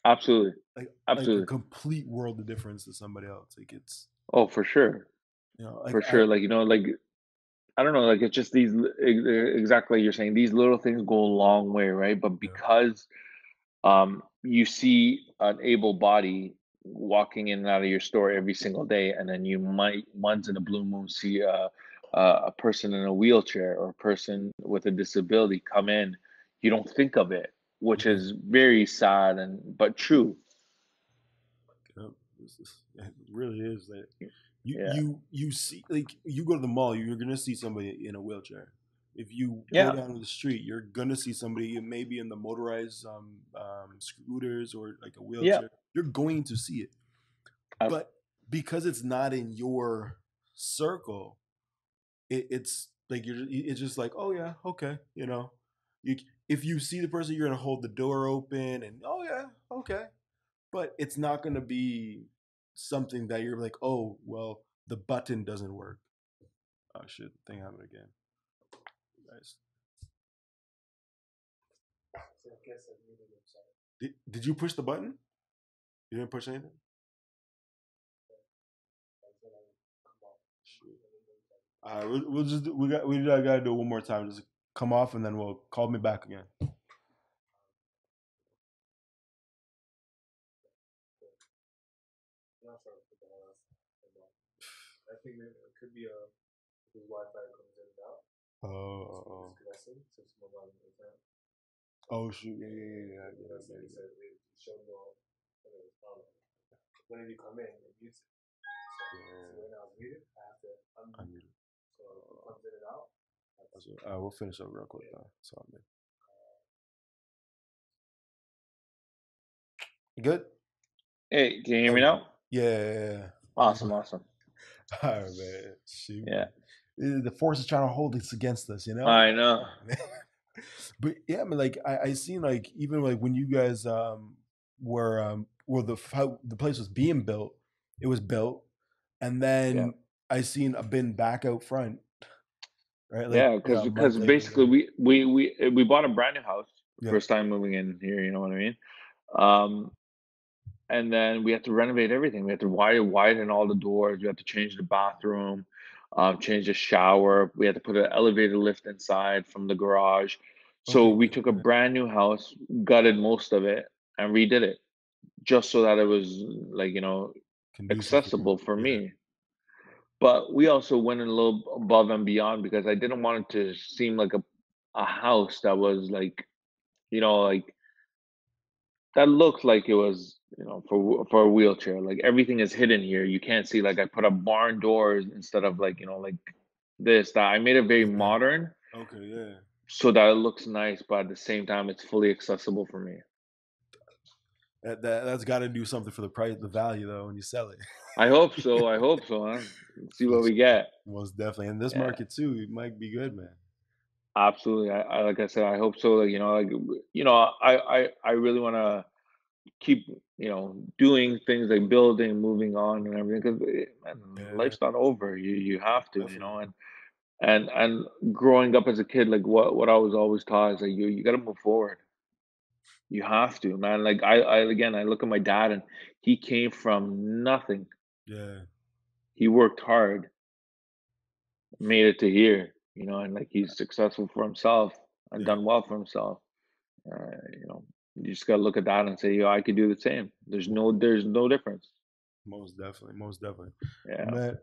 absolutely, Like a absolutely. complete world of difference to somebody else. Like it's Oh, for sure, like for sure. Like like I don't know, like it's just exactly like you're saying. These little things go a long way, right? But yeah. because you see an able body walking in and out of your store every single day, and then you might once in a blue moon see a person in a wheelchair or a person with a disability come in. You don't think of it, which Yeah. is very sad and but true. Yep. It really is that you Yeah, you you see like you go to the mall, you're gonna see somebody in a wheelchair. If you go yeah, down the street, you're gonna see somebody maybe in the motorized scooters or like a yeah. wheelchair. You're going to see it, I, but because it's not in your circle, it's like it's just like, oh yeah, okay, you, if you see the person, you're gonna hold the door open and oh yeah, okay, but it's not gonna be something that you're like, oh well, the button doesn't work. Oh shit, thing happened again. Nice. Did you push the button? You didn't push anything. Shit. All right, we'll just we gotta do it one more time. Just come off and then we'll call me back again. Oh, oh, oh shoot, yeah, I need it. We'll finish up real quick though. So you good? hey, can you hear me Okay. now? Yeah. Awesome, awesome. All right, man. Shoot, Yeah, man. The force is trying to hold this against us, you know. I know. But yeah, I mean, like I seen like even like when you guys were how the place was being built, it was built, and Yeah. then I seen a bin back out front, right? Like Yeah, a month because later, basically whatever. we bought a brand new house Yeah. first time moving in here, you know what I mean? Um, and then we had to renovate everything. We had to widen all the doors. We had to change the bathroom, change the shower. We had to put an elevator lift inside from the garage. So Okay. we Yeah. took a Yeah. brand new house, gutted most of it, and redid it just so that it was like Conducive for you. accessible for Yeah. me. But we also went a little above and beyond because I didn't want it to seem like a house that was like, like that looked like it was, for a wheelchair. Like everything is hidden here. You can't see. Like I put up barn doors instead of like, like this, that. I made it very Yeah. modern Okay. Yeah. so that it looks nice, but at the same time, it's fully accessible for me. That's got to do something for the price, the value though, when you sell it. I hope so. I hope so, man. Let's see For what we sure. get. Most definitely. In this Yeah, market too, it might be good, man. absolutely. I like I said, I hope so. Like, I really want to keep, doing things like building, moving on, and everything. Because Yeah, life's not over. You have to, definitely. and growing up as a kid, like what I was always taught is like you got to move forward. You have to, man. Like I again, I look at my dad, and he came from nothing. Yeah, He worked hard, made it to here, and like he's successful for himself and yeah. done well for himself. You just gotta look at that and say, yo, I could do the same. There's no difference. Most definitely. Most definitely. Yeah, Man,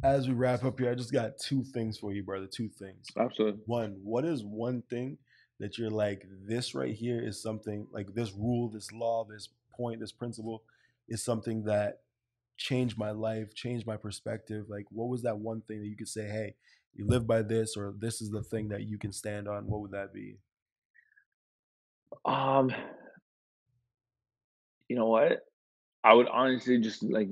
as we wrap up here, I just got two things for you, brother. Two things. absolutely. One, what is one thing that you're like, this right here is something like this rule, this law, this point, this principle is something that changed my life, changed my perspective? Like, what was that one thing that you could say, hey, you live by this, or this is the thing that you can stand on? What would that be? Um, you know what? I would honestly just like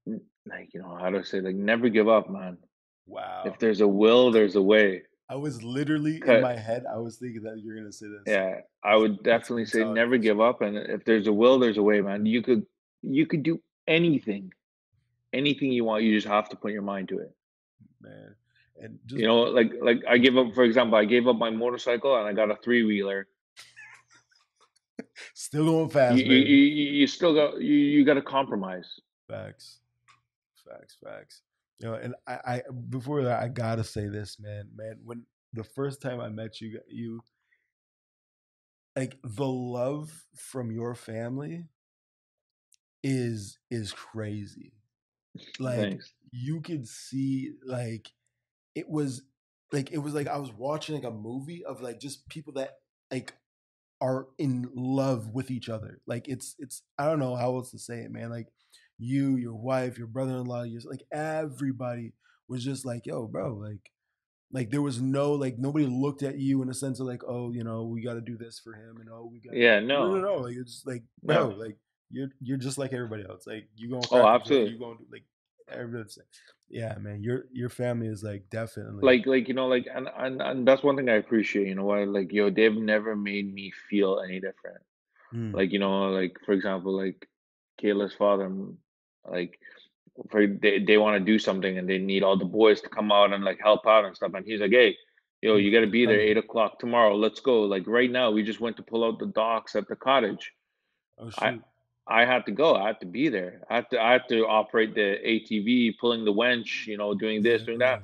how do I say, like, never give up, man. If Wow. there's a will, there's a way. I was literally in 'Cause my head, I was thinking that you're gonna say that same. yeah, I would That's definitely say mentality never for give sure, up, and if there's a will, there's a way, man. You could do anything, anything you want. You just have to put your mind to it. man. And just Like I gave up. For example, I gave up my motorcycle and I got a three wheeler. still going You fast, you baby. you you still you got to compromise. Facts, facts, facts. And I before that, I gotta say this, man. When the first time I met you like the love from your family is crazy. Like Thanks. you could see, it was it was like I was watching like a movie of like just people that like are in love with each other. Like it's I don't know how else to say it, man. Like you, your wife, your brother-in-law, you like everybody was just like, yo, bro, like there was no like nobody looked at you in a sense of like, oh, we got to do this for him, and oh, we got Yeah, no. no, Like it's just like, bro, no. like you're just like everybody else. Like you gonna Oh, crack a joke, absolutely. you gonna do like everybody's like, yeah, man. Your family is like definitely. Like and that's one thing I appreciate. You know what? Like yo, they've never made me feel any different. Mm, Like like for example, like Kayla's father, like they want to do something and they need all the boys to come out and like help out and stuff. And he's like, hey, yo, you got to be there dependable. 8 o'clock tomorrow. Let's go. Like right now, we just went to pull out the docks at the cottage. Oh I shoot. I had to go. I had to be there. I had to operate the ATV, pulling the winch. Doing this, Yeah, doing that.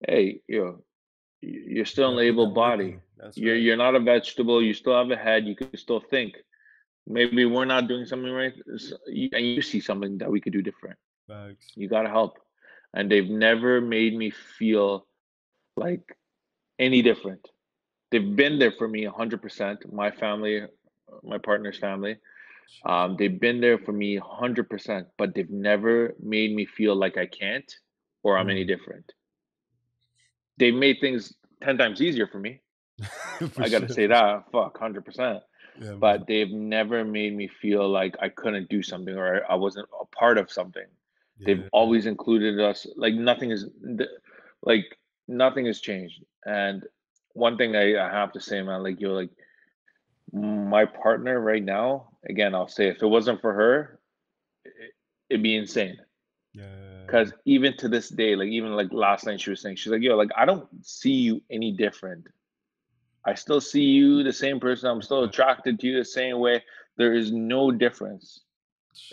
yeah. Hey, you're still You an gotta put able that work in. body. That's You're right. you're not a vegetable. You still have a head. You can still think. Maybe we're not doing something right, and you see something that we could do different. Facts. You gotta help. And they've never made me feel like any different. They've been there for me 100%. My family, my partner's family, Jeez. they've been there for me 100%, but they've never made me feel like I can't or I'm any Mm. different. They've made things 10 times easier for me. For I gotta sure, say for sure. that, fuck, 100%. Yeah, But they've never made me feel like I couldn't do something or I wasn't a part of something. They've yeah, always included us. Like like nothing has changed. And one thing I have to say, man, like like my partner right now. Again, I'll say if it wasn't for her, it'd be insane. yeah, Because even to this day, like even like last night, she was saying, she's like, yo, like I don't see you any different. I still see you the same person. I'm still yeah. attracted to you the same way. There is no difference.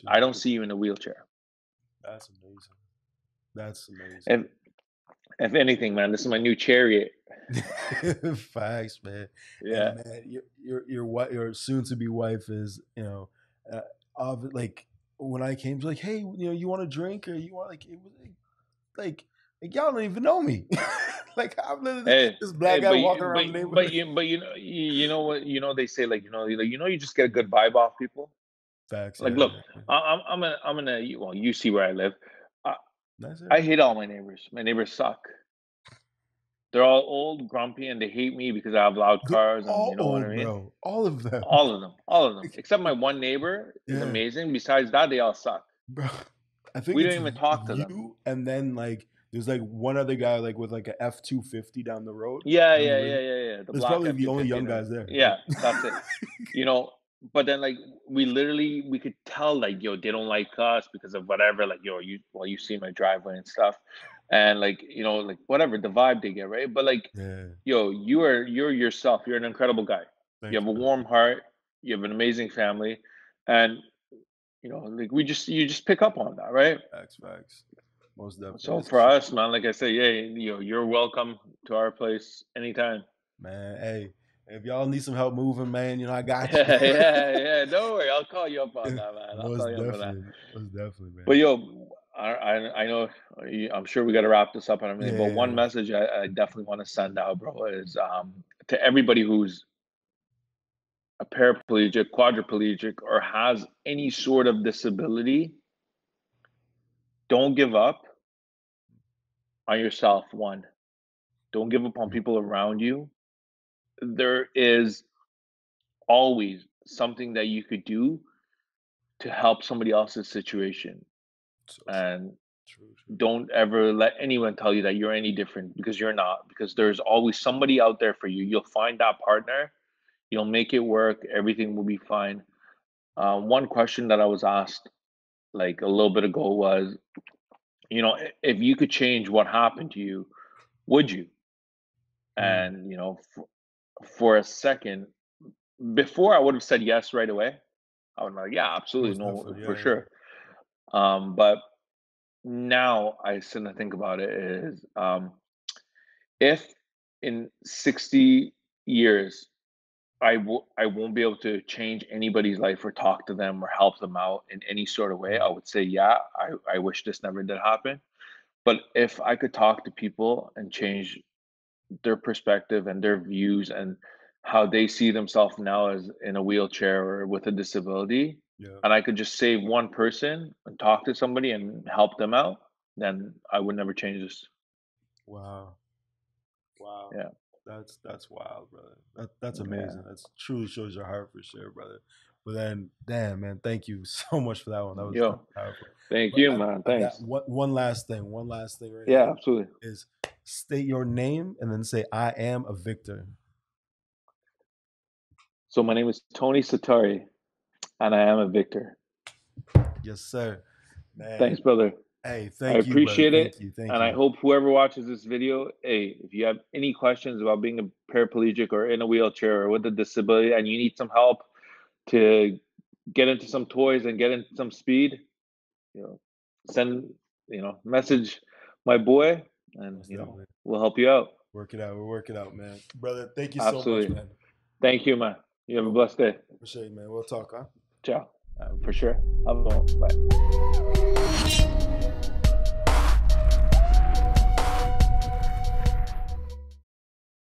I Shit, don't see you in a wheelchair. that's amazing. That's amazing. If if anything, man, this is my new chariot. Facts, man. Yeah. And man, your soon to be wife is uh, like when I came to like, hey, you want a drink or you want like it was like, like y'all don't even know me. Like I'm literally Hey, this black guy but walking around the neighborhood. you know what, they say, like, you just get a good vibe off people. Facts, Like, yeah, look, yeah. I'm gonna well, you see where I live. I, That's I it. hate all my neighbors. My neighbors suck. They're all old, grumpy, and they hate me because I have loud They're cars, and you all know what I old, mean. bro. All of them. All of them, except my one neighbor is Yeah, amazing. Besides that, they all suck. bro. I think We don't it's even talk to them. you, and then like there's like one other guy like with like a F-250 down the road. Yeah, I don't really. yeah. The There's black probably F the two only fifty. young guys there. Yeah, that's it. You know, but then like we could tell, like, yo, they don't like us because of whatever. Like, yo, you see my driveway and stuff, and like, like whatever the vibe they get, right? But like, Yeah. yo, you're yourself. You're an incredible guy. You Thank have you, a man. warm heart. You have an amazing family, and like you just pick up on that, right? Facts. Most definitely. So It's for true, us, man, like I say, yeah, you're welcome to our place anytime. man. Hey, if y'all need some help moving, man, I got you. Yeah. Don't worry, I'll call you up on that, man. I'll call you up on that. Most definitely, But man. yo, I know, I'm sure we got to wrap this up and everything. But one Yeah. message I definitely want to send out, bro, is to everybody who's a paraplegic, quadriplegic, or has any sort of disability. Don't give up on yourself. One, don't give up on people around you. There is always something that you could do to help somebody else's situation. So true. And True. don't ever let anyone tell you that you're any different, because you're not, because there's always somebody out there for you. You'll find that partner, you'll make it work, everything will be fine. One question that I was asked like a little bit ago was, if you could change what happened to you, would you? Mm, And for a second, before I would have said yes right away. I would be like, yeah, absolutely, most no, definitely. for Yeah. sure. But now I sit and think about it is, if in 60 years I won't be able to change anybody's life or talk to them or help them out in any sort of way, I Mm, would say, yeah, I wish this never did happen. But if I could talk to people and change their perspective and their views and how they see themselves now as in a wheelchair or with a disability, yeah. and I could just save one person and talk to somebody and help them out, then I would never change this. Wow. Wow. Yeah. That's wild, brother. That's Yeah. amazing. That's truly shows your heart for sure, brother. But then, damn, man, thank you so much for that one. That was Yo, powerful. thank But you, I, man. I got Thanks. one last thing. One last thing right Yeah, here absolutely. is state your name and then say I am a victor. So my name is Tony Satari, and I am a victor. Yes, sir. Man. Thanks, brother. Hey, I thank you, brother. appreciate it. Thank And I you. hope whoever watches this video, hey, if you have any questions about being a paraplegic or in a wheelchair or with a disability and you need some help to get into some toys and get into some speed, you know, send, message my boy, and, Most definitely. we'll help you out. Work it out. We'll work it out, man. Brother, thank you so much, Absolutely. man. Thank you, man. You have a Yo, blessed day. appreciate it, man. We'll talk, huh? Ciao. For sure. Have a good one. Bye.